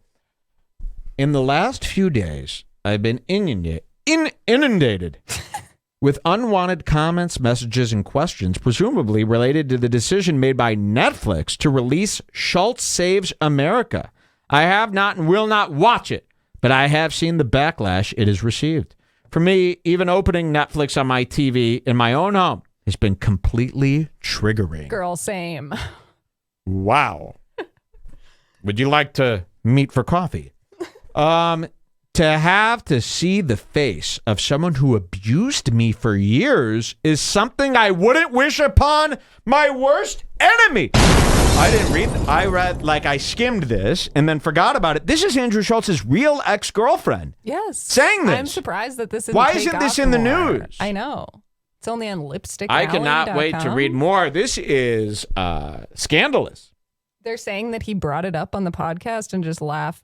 In the last few days, I've been inundated with unwanted comments, messages, and questions, presumably related to the decision made by Netflix to release Schulz Saves America. I have not and will not watch it, but I have seen the backlash it has received. For me, even opening Netflix on my TV in my own home has been completely triggering. Girl, same. Wow. Would you like to meet for coffee? To have to see the face of someone who abused me for years is something I wouldn't wish upon my worst enemy. I didn't read. I read, I skimmed this and then forgot about it. This is Andrew Schultz's real ex-girlfriend. Yes. Saying this. I'm surprised that this isn't Why isn't this in the news? I know. It's only on lipstick. I cannot wait to read more. This is scandalous. They're saying that he brought it up on the podcast and just laughed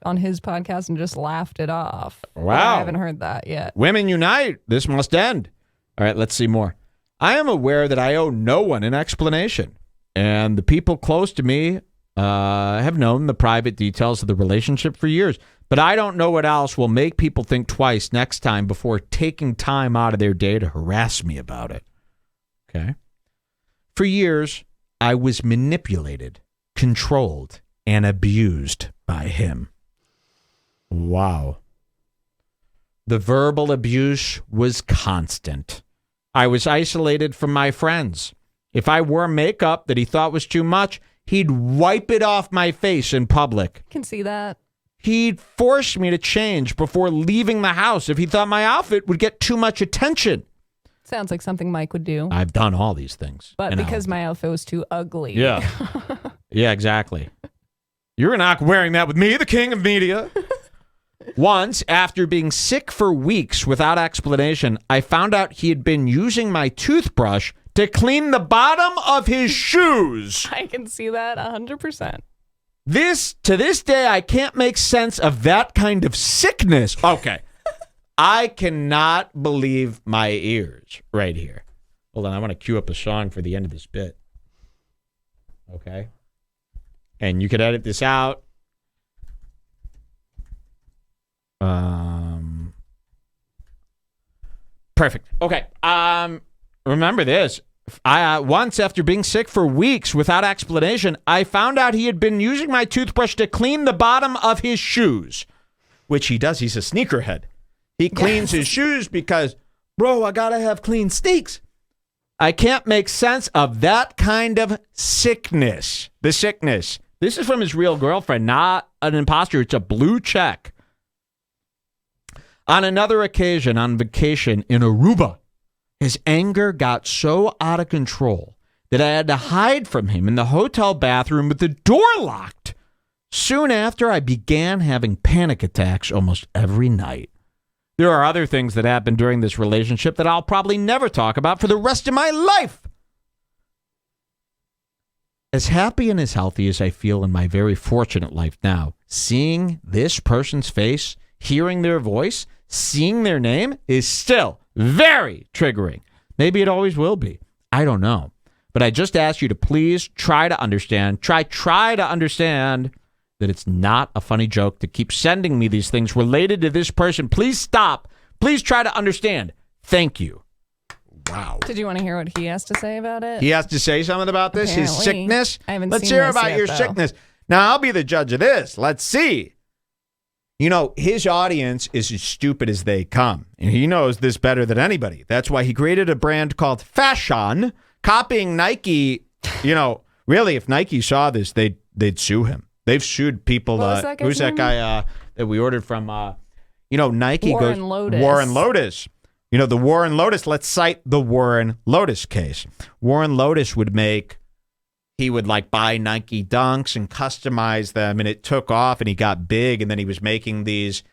it off. Wow. I haven't heard that yet. Women unite. This must end. All right, let's see more. I am aware that I owe no one an explanation, and the people close to me have known the private details of the relationship for years, but I don't know what else will make people think twice next time before taking time out of their day to harass me about it. Okay. For years, I was manipulated, controlled, and abused by him. Wow. The verbal abuse was constant. I was isolated from my friends. If I wore makeup that he thought was too much, he'd wipe it off my face in public. Can see that. He'd force me to change before leaving the house if he thought my outfit would get too much attention. Sounds like something Mike would do. I've done all these things. But because my outfit was too ugly. Yeah. Yeah, exactly. You're not wearing that with me, the king of media. Once, after being sick for weeks without explanation, I found out he had been using my toothbrush to clean the bottom of his shoes. I can see that 100%. To this day, I can't make sense of that kind of sickness. Okay. I cannot believe my ears right here. Hold on, I want to cue up a song for the end of this bit. Okay. And you could edit this out. Perfect. Okay. Remember this. Once, after being sick for weeks without explanation, I found out he had been using my toothbrush to clean the bottom of his shoes, which he does. He's a sneakerhead. He cleans his shoes because, bro, I gotta have clean sneaks. I can't make sense of that kind of sickness. The sickness. This is from his real girlfriend, not an imposter. It's a blue check. On another occasion, on vacation in Aruba, his anger got so out of control that I had to hide from him in the hotel bathroom with the door locked. Soon after, I began having panic attacks almost every night. There are other things that happened during this relationship that I'll probably never talk about for the rest of my life. As happy and as healthy as I feel in my very fortunate life now, seeing this person's face, hearing their voice, seeing their name is still very triggering. Maybe it always will be. I don't know. But I just ask you to please try to understand, try to understand that it's not a funny joke to keep sending me these things related to this person. Please stop. Please try to understand. Thank you. Wow. Did you want to hear what he has to say about it? He has to say something about this? Apparently. His sickness? I haven't Let's seen hear this about yet, your though. sickness. Now, I'll be the judge of this. Let's see. You know, his audience is as stupid as they come, and he knows this better than anybody. That's why he created a brand called Fashion, copying Nike. You know, really, if Nike saw this, they'd sue him. They've sued people. Who's that guy that we ordered from? Nike Warren Lotus. Warren Lotus. You know, the Warren Lotus. Let's cite the Warren Lotus case. Warren Lotus he would buy Nike Dunks and customize them, and it took off and he got big, and then he was making these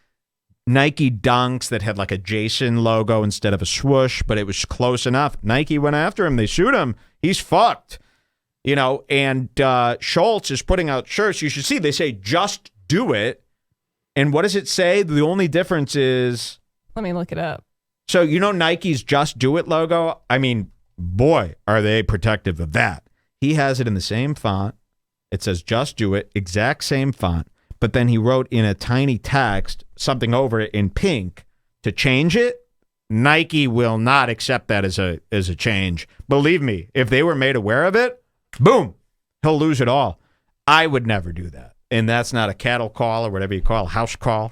Nike Dunks that had a Jason logo instead of a swoosh, but it was close enough. Nike went after him. They sued him. He's fucked. You know, and Schulz is putting out shirts. You should see, they say, just do it. And what does it say? The only difference is... Let me look it up. So, Nike's Just Do It logo? I mean, boy, are they protective of that. He has it in the same font. It says Just Do It, exact same font. But then he wrote in a tiny text something over it in pink to change it. Nike will not accept that as a change. Believe me, if they were made aware of it, boom, he'll lose it all. I would never do that. And that's not a cattle call or whatever you call a house call.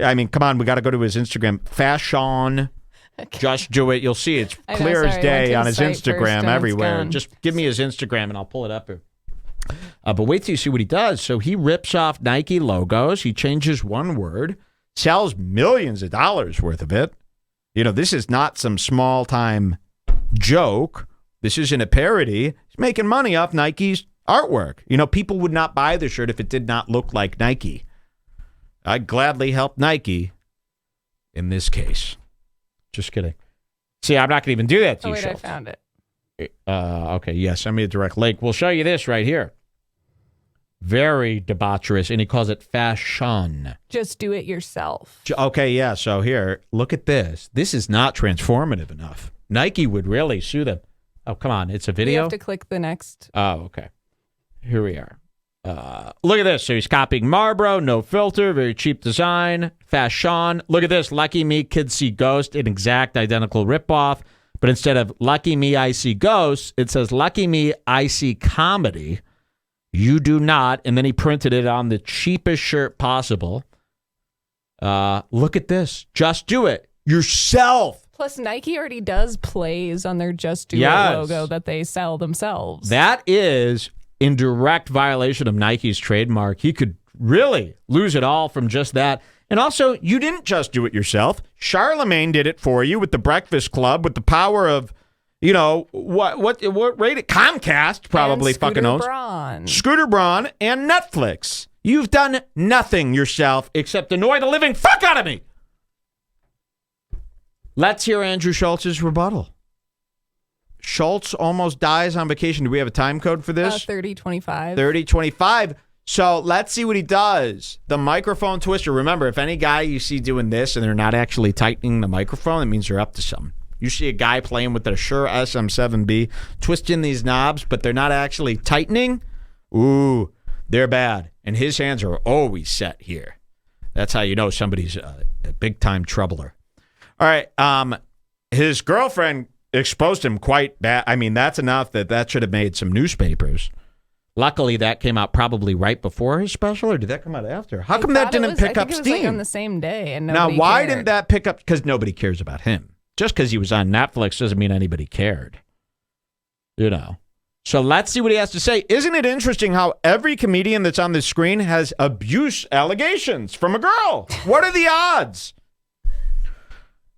I mean, come on, we got to go to his Instagram. Fashion. Okay. Just do it. You'll see it's clear as day on his Instagram everywhere. Just give me his Instagram and I'll pull it up here. But wait till you see what he does. So he rips off Nike logos. He changes one word, sells millions of dollars worth of it. This is not some small time joke. This isn't a parody. He's making money off Nike's artwork. People would not buy the shirt if it did not look like Nike. I'd gladly help Nike in this case. Just kidding. See, I'm not going to even do that to Oh, you, wait, I Schultz. found it. Okay, yes, send me a direct link. We'll show you this right here. Very debaucherous, and he calls it fashion. Just do it yourself. Okay, yeah, so here, look at this. This is not transformative enough. Nike would really sue them. Oh, come on, it's a video? You have to click the next. Oh, okay. Here we are. Look at this. So he's copying Marlboro, no filter, very cheap design, fashion. Look at this. Lucky me, kids see ghost, an exact identical ripoff. But instead of lucky me, I see ghosts, it says lucky me, I see comedy. You do not. And then he printed it on the cheapest shirt possible. Look at this. Just do it yourself. Plus, Nike already does plays on their Just Do It logo that they sell themselves. That is in direct violation of Nike's trademark. He could really lose it all from just that. And also, you didn't just do it yourself. Charlemagne did it for you with the Breakfast Club, with the power of, you know, what rated Comcast probably fucking owns. Scooter Braun and Netflix. You've done nothing yourself except annoy the living fuck out of me. Let's hear Andrew Schultz's rebuttal. Schultz almost dies on vacation. Do we have a time code for this? 3025. 3025. So let's see what he does. The microphone twister. Remember, if any guy you see doing this and they're not actually tightening the microphone, it means they're up to something. You see a guy playing with a Shure SM7B, twisting these knobs, but they're not actually tightening. Ooh, they're bad. And his hands are always set here. That's how you know somebody's a big-time troubler. All right. His girlfriend exposed him quite bad. I mean, that's enough that should have made some newspapers. Luckily, that came out probably right before his special, or did that come out after? How come that didn't pick up steam? It was like on the same day, and now, why didn't that pick up? Because nobody cares about him. Just because he was on Netflix doesn't mean anybody cared. You know. So let's see what he has to say. Isn't it interesting how every comedian that's on the screen has abuse allegations from a girl? What are the odds?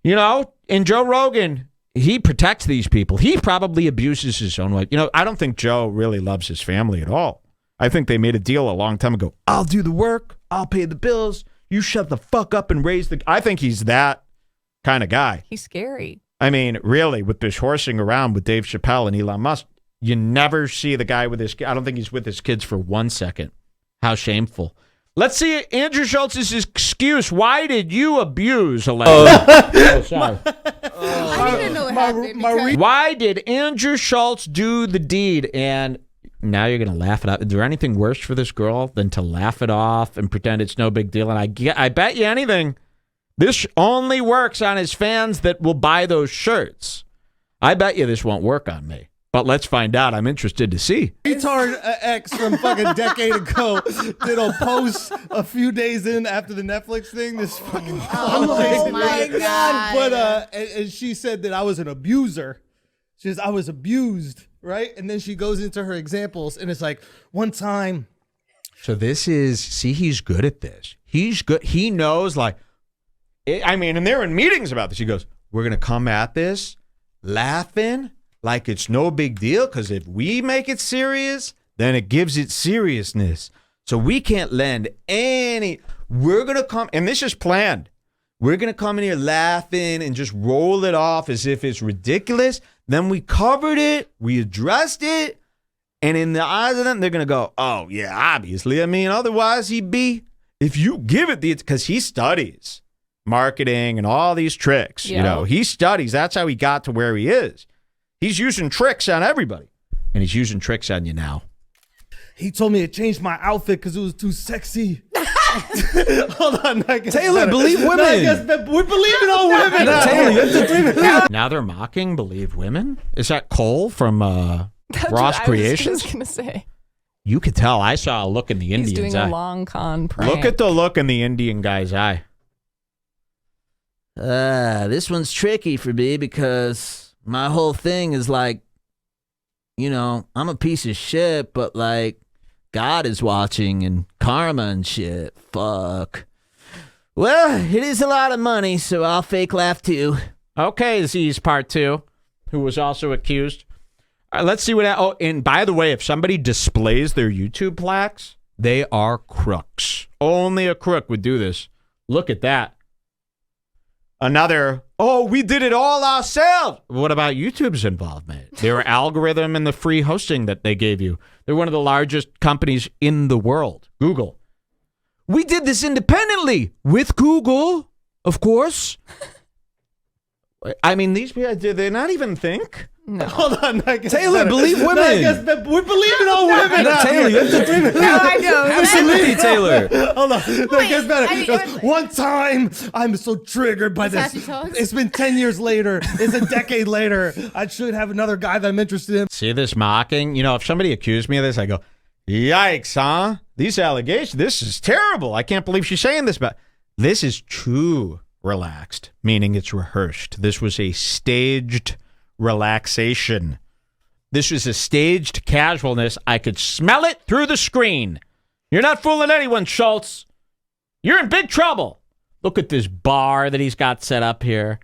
You know, and Joe Rogan, he protects these people. He probably abuses his own wife. You know, I don't think Joe really loves his family at all. I think they made a deal a long time ago. I'll do the work. I'll pay the bills. You shut the fuck up and raise the... I think he's that kind of guy. He's scary. I mean, really, with this horsing around with Dave Chappelle and Elon Musk, you never see the guy with his... I don't think he's with his kids for 1 second. How shameful. Let's see Andrew Schultz's excuse. Why did you abuse Elaine? Oh, sorry. I didn't know what happened. Why did Andrew Schultz do the deed? And now you're going to laugh it off. Is there anything worse for this girl than to laugh it off and pretend it's no big deal? And I bet you anything, this only works on his fans that will buy those shirts. I bet you this won't work on me. But let's find out. I'm interested to see. Retard X from fucking decade ago did a post a few days in after the Netflix thing. This fucking Oh my God. But and she said that I was an abuser. She says I was abused, right? And then she goes into her examples, and it's like one time. So this is, see, he's good at this. He's good. He knows, like, I mean, and they're in meetings about this. He goes, we're going to come at this laughing like it's no big deal, because if we make it serious, then it gives it seriousness. So we can't lend any. We're going to come, and this is planned. We're going to come in here laughing and just roll it off as if it's ridiculous. Then we covered it, we addressed it, and in the eyes of them, they're going to go, oh, yeah, obviously. I mean, otherwise he'd be, if you give it the, because he studies marketing and all these tricks, you know, he studies. That's how he got to where he is. He's using tricks on everybody, and he's using tricks on you now. He told me to change my outfit because it was too sexy. Hold on, Taylor, believe women. We're believing all women. Taylor, you have to believe. Now they're mocking Believe Women? Is that Cole from Ross Creations? I was going to say. You could tell. I saw a look in the Indian's eye. He's doing a long con prank. Look at the look in the Indian guy's eye. This one's tricky for me because my whole thing is like, you know, I'm a piece of shit, but like God is watching and karma and shit. Fuck. Well, it is a lot of money, so I'll fake laugh too. Okay, Z's part 2, who was also accused. All right, let's see what. Oh, and by the way, if somebody displays their YouTube plaques, they are crooks. Only a crook would do this. Look at that. Another Oh, we did it all ourselves. What about YouTube's involvement? Their algorithm and the free hosting that they gave you. They're one of the largest companies in the world. Google. We did this independently with Google, of course. I mean, these people, did they not even think? No. Hold on, Taylor, believe women. We believe in all women. Taylor, you have to I know. have sympathy, Taylor. Hold on, that gets better. I- Because one time, I'm so triggered by That's this. how she talks? It's been 10 years later. It's a decade later. I should have another guy that I'm interested in. See this mocking? You know, if somebody accused me of this, I go, yikes, huh? These allegations, this is terrible. I can't believe she's saying this, but this is too relaxed, meaning it's rehearsed. This was a staged relaxation. This was a staged casualness. I could smell it through the screen. You're not fooling anyone, Schulz. You're in big trouble. Look at this bar that he's got set up here.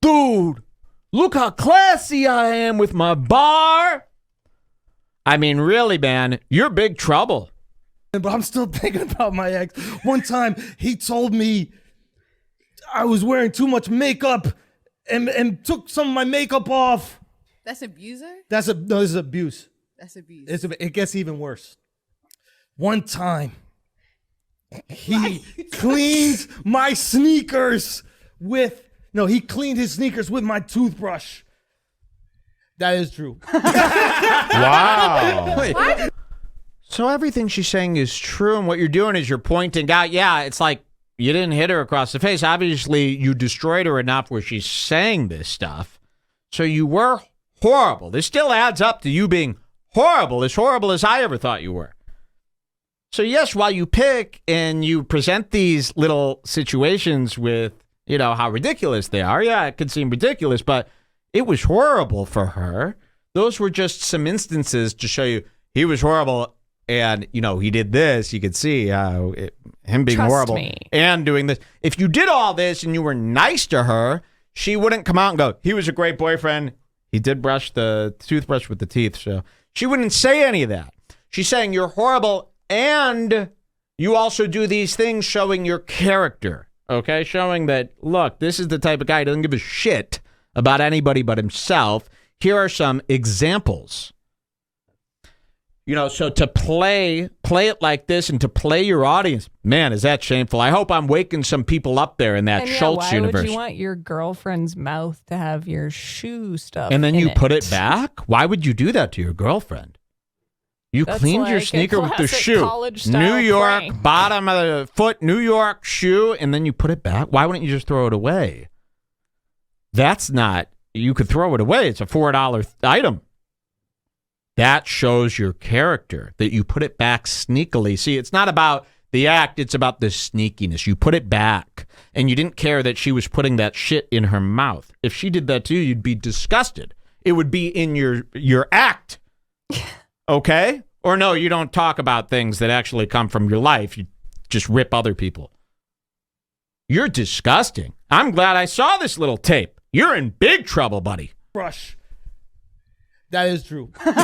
Dude, look how classy I am with my bar. I mean, really, man, you're big trouble. But I'm still thinking about my ex. One time, he told me I was wearing too much makeup and took some of my makeup off. That's abuser? No, this is abuse. That's abuse. It gets even worse. One time, he cleaned my sneakers he cleaned his sneakers with my toothbrush. That is true. Wow. So everything she's saying is true, and what you're doing is you're pointing out, yeah, it's like you didn't hit her across the face. Obviously, you destroyed her enough where she's saying this stuff. So you were horrible. This still adds up to you being horrible as I ever thought you were. So yes, while you pick and you present these little situations with, you know, how ridiculous they are, yeah, it could seem ridiculous, but it was horrible for her. Those were just some instances to show you he was horrible. And, you know, he did this. You could see him being Trust horrible me. and doing this. If you did all this and you were nice to her, she wouldn't come out and go, he was a great boyfriend. He did brush the toothbrush with the teeth. So she wouldn't say any of that. She's saying you're horrible and you also do these things showing your character. Okay? Showing that, look, this is the type of guy who doesn't give a shit about anybody but himself. Here are some examples. You know, so to play it like this and to play your audience, man, is that shameful. I hope I'm waking some people up there in that And Schulz why universe. would you want your girlfriend's mouth to have your shoe stuff And then in you put it back? Why would you do that to your girlfriend? You That's cleaned your like a sneaker with the classic shoe. college-style New York, prank. bottom of the foot, New York shoe, and then you put it back? Why wouldn't you just throw it away? That's not, you could throw it away. It's a $4 item. That shows your character, that you put it back sneakily. See, it's not about the act, it's about the sneakiness. You put it back, and you didn't care that she was putting that shit in her mouth. If she did that to you, you'd be disgusted. It would be in your act. Okay? Or no, you don't talk about things that actually come from your life. You just rip other people. You're disgusting. I'm glad I saw this little tape. You're in big trouble, buddy. Brush. That is true. Not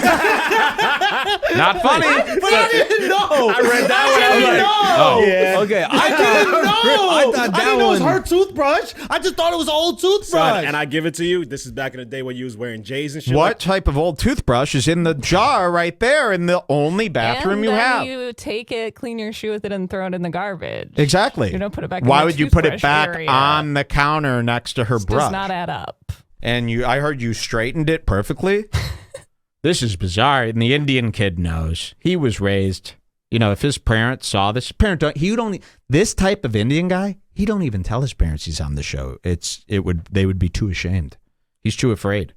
funny. But I didn't know. I read that one. I was like, Oh, yeah. Okay. I didn't know. I thought that didn't know it was one. her toothbrush. I just thought it was an old toothbrush. Son, and I give it to you. This is back in the day when you was wearing J's and shit. What type of old toothbrush is in the jar right there in the only bathroom and you then have? You take it, clean your shoe with it, and throw it in the garbage. Exactly. You don't put it back in Why the would you put it toothbrush back area. on the counter next to her This brush? does not add up. And I heard you straightened it perfectly. This is bizarre. And the Indian kid knows. He was raised, you know, if his parents saw this, this type of Indian guy, he don't even tell his parents he's on the show. They would be too ashamed. He's too afraid.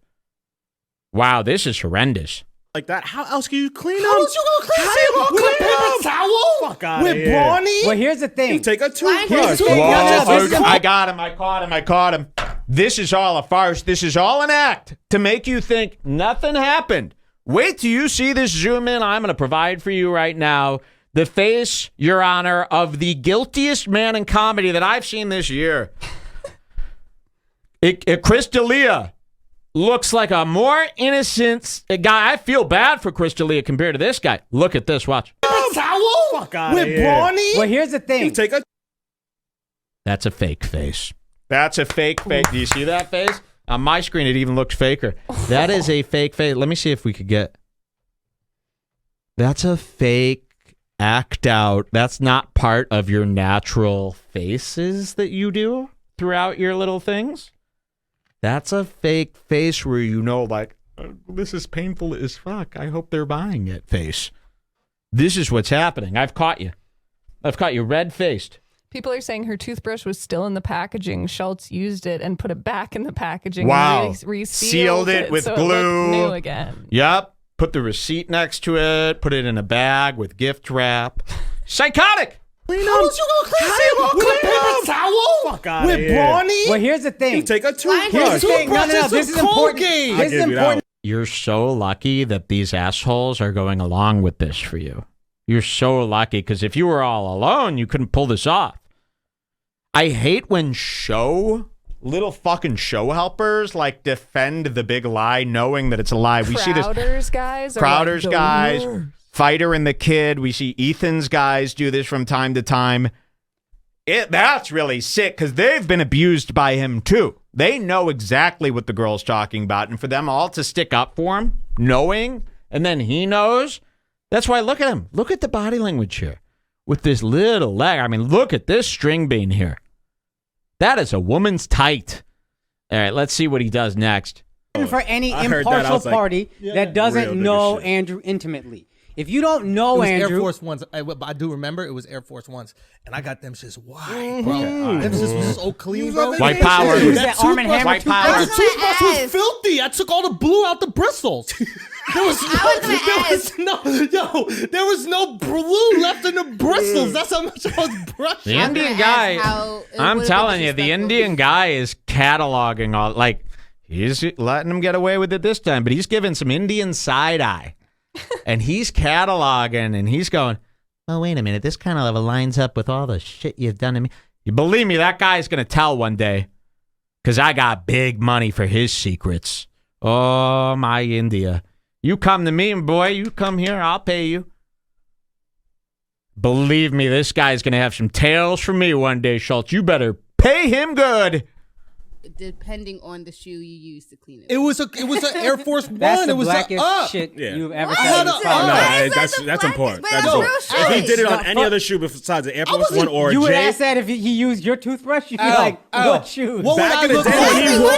Wow, this is horrendous. Like that? How else can you clean them? How else you gonna clean it? With a paper towel? Fuck outta With here. brawny? Well, here's the thing. You take a Here's toothbrush. the thing. I got him. I caught him. This is all a farce. This is all an act to make you think nothing happened. Wait till you see this zoom in. I'm going to provide for you right now the face, Your Honor, of the guiltiest man in comedy that I've seen this year. Chris D'Elia looks like a more innocent guy. I feel bad for Chris D'Elia compared to this guy. Look at this. Watch. Paper towel? Fuck outta With here. brawny? Well, here's the thing. You take a That's a fake face. That's a fake face. Do you see that face? On my screen, it even looks faker. That is a fake face. Let me see if we could get... That's a fake act out. That's not part of your natural faces that you do throughout your little things. That's a fake face where you know, like, this is painful as fuck. I hope they're buying it face. This is what's happening. I've caught you. I've caught you red-faced. People are saying her toothbrush was still in the packaging. Schulz used it and put it back in the packaging. Wow. And Sealed it with so glue. It looked new again. Yep. Put the receipt next to it. Put it in a bag with gift wrap. Psychotic. How was you gonna clean it? With a paper towel? Fuck outta With here. Brawny? Well, here's the thing. You take a Here's toothbrush. the thing. No. This is important. Colgate. This is give you that important. You're so lucky that these assholes are going along with this for you. You're so lucky, because if you were all alone, you couldn't pull this off. I hate when little fucking show helpers like defend the big lie knowing that it's a lie. We see this. Crowder's guys. Crowder's guys, Fighter and the Kid. We see Ethan's guys do this from time to time. That's really sick because they've been abused by him too. They know exactly what the girl's talking about. And for them all to stick up for him, knowing, and then he knows. That's why look at him. Look at the body language here with this little leg. I mean, look at this string bean here. That is a woman's tight. All right, let's see what he does next. For any I heard that. I impartial was like, party that doesn't real nigga know shit. Andrew intimately. If you don't know It was Andrew, Air Force Ones. I do remember it was Air Force Ones, and I got them shits white, bro. Them shits was so clean, bro. White power. Use that Arm & Hammer White power. That was toothbrush gonna was ask. filthy. I took all the blue out the bristles. There was no blue left in the bristles. That's how much I was brushing. The Indian guy, I'm telling you, the Indian guy is cataloging all, like, he's letting him get away with it this time, but he's giving some Indian side eye. And he's cataloging, and he's going, oh, wait a minute, this kind of lines up with all the shit you've done to me. You believe me, that guy's going to tell one day, because I got big money for his secrets. Oh, my India. You come to me, boy, you come here, I'll pay you. Believe me, this guy's going to have some tales for me one day, Schultz. You better pay him good. Depending on the shoe you use to clean it. It was an Air Force One. that's the It was blackest up. shit Yeah. you've ever I said. had in a- your I- life. No, that's important. But That's that's important. real If he shit. did it on No, any fuck. other shoe besides the Air Force wasn't- One or You would J, ask that if he used your toothbrush. You'd be Ow, like, ow. what shoes? What would Back I in the look day, like? he wore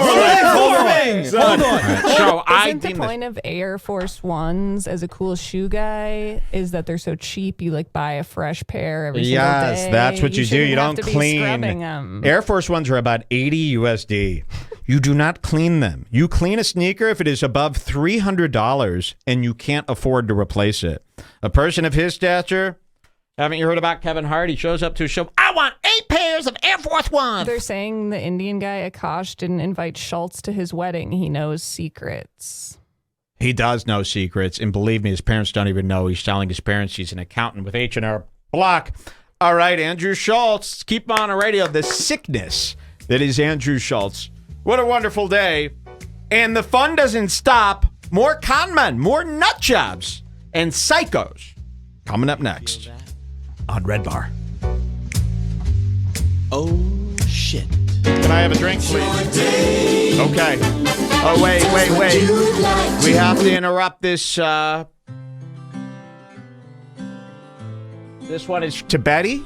Hold on. So I Isn't the deem this. point of Air Force Ones as a cool shoe guy is that they're so cheap? You like buy a fresh pair every single day. Yes, that's what you do. shouldn't You have don't to be clean. scrubbing 'em. Air Force Ones are about 80 USD. You do not clean them. You clean a sneaker if it is above $300 and you can't afford to replace it. A person of his stature, haven't you heard about Kevin Hart? He shows up to a show. I want 8 pairs of Air Force Ones. They're saying the Indian guy Akash didn't invite Schultz to his wedding. He knows secrets. He does know secrets, and believe me, his parents don't even know. He's telling his parents he's an accountant with H&R Block. All right, Andrew Schultz, keep on the radio. The sickness that is Andrew Schultz. What a wonderful day. And the fun doesn't stop. More con men, more nut jobs, and psychos coming up next on Red Bar. Oh, shit. Can I have a drink, please? Okay. Oh, wait. We have to interrupt this. This one is to Betty.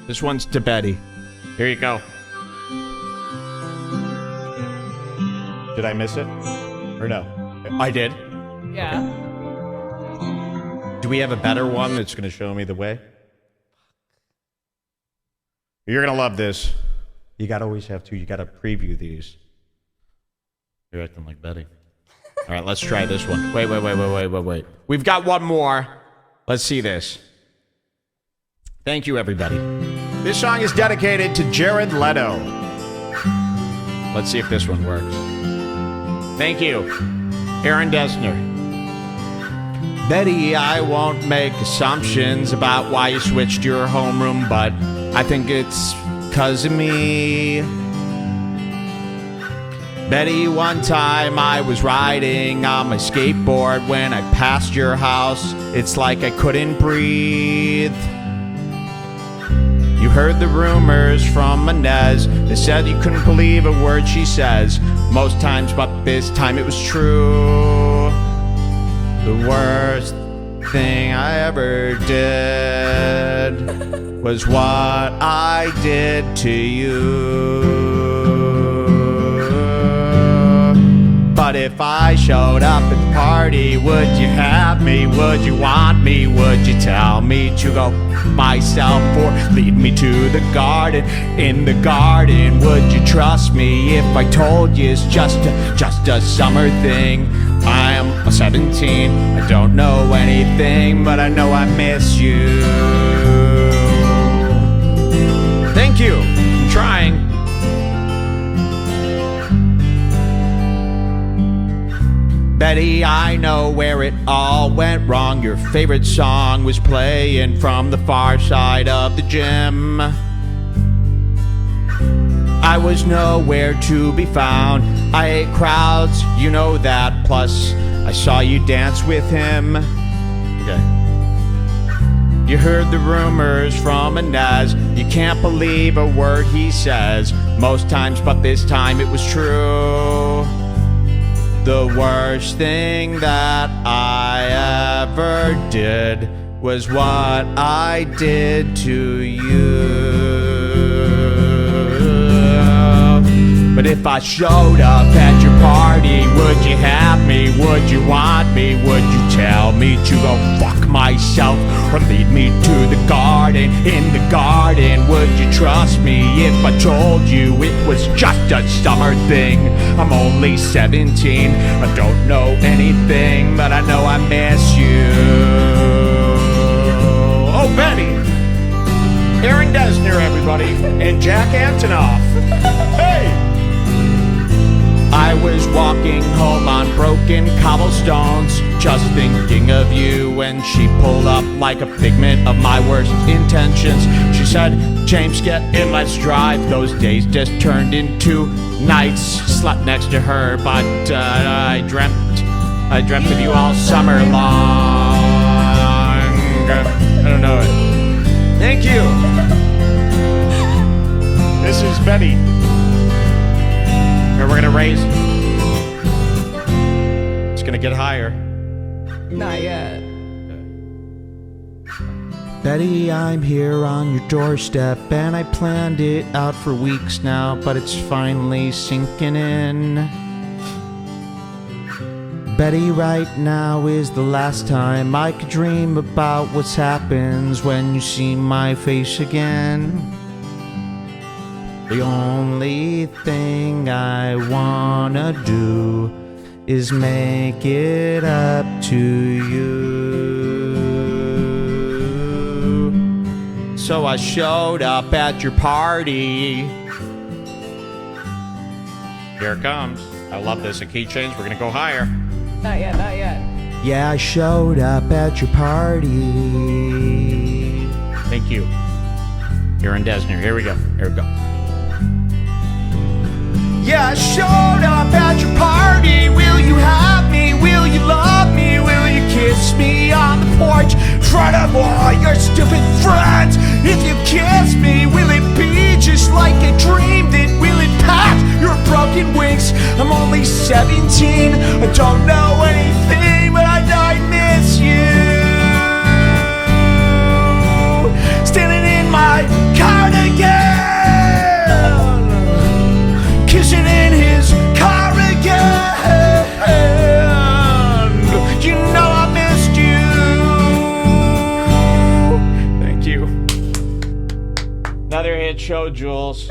This one's to Betty. Here you go. Did I miss it? Or no? I did. Yeah. Do we have a better one that's going to show me the way? You're going to love this. You got to always have to. You got to preview these. You're acting like Betty. All right, let's try this one. Wait. We've got one more. Let's see this. Thank you, everybody. This song is dedicated to Jared Leto. Let's see if this one works. Thank you, Aaron Dessner. Betty, I won't make assumptions about why you switched your homeroom, but I think it's 'cause of me. Betty, one time I was riding on my skateboard when I passed your house. It's like I couldn't breathe. You heard the rumors from Inez. They said you couldn't believe a word she says. Most times, but this time it was true. The worst thing I ever did was what I did to you. But if I showed up at the party, would you have me? Would you want me? Would you tell me to go myself or lead me to the garden? In the garden, would you trust me if I told you it's just a summer thing? I am 17, I don't know anything, but I know I miss you. Thank you, I'm trying. Betty, I know where it all went wrong. Your favorite song was playing from the far side of the gym. I was nowhere to be found. I hate crowds, you know that. Plus, I saw you dance with him. Okay. You heard the rumors from Inez. You can't believe a word he says. Most times, but this time it was true. The worst thing that I ever did was what I did to you. But if I showed up at your party, would you have me? Would you want me? Would you tell me to go fuck myself or lead me to the garden? In the garden, would you trust me if I told you it was just a summer thing? I'm only 17, I don't know anything, but I know I miss you. Oh, Betty! Aaron Desner, everybody, and Jack Antonoff. Hey! I was walking home on broken cobblestones, just thinking of you when she pulled up like a figment of my worst intentions. She said, James, get in, let's drive. Those days just turned into nights. Slept next to her, but I dreamt of you all summer long. I don't know it. Thank you. This is Betty. We're gonna raise. It's gonna get higher. Not yet. Betty, I'm here on your doorstep, and I planned it out for weeks now, but it's finally sinking in. Betty, right now is the last time I could dream about what happens when you see my face again. The only thing I wanna do is make it up to you. So I showed up at your party. Here it comes. I love this. A key change. We're gonna go higher. Not yet, not yet. Yeah, I showed up at your party. Thank you. Aaron Desner. Here we go. Here we go. Yeah, I showed up at your party. Will you have me? Will you love me? Will you kiss me on the porch in front of all your stupid friends? If you kiss me, will it be just like I dreamed it? Will it pass your broken wings? I'm only 17. I don't know anything, but I know I miss you. Standing in my cardigan, kissing in his car again. You know I missed you. Thank you. Another hit show, Jules.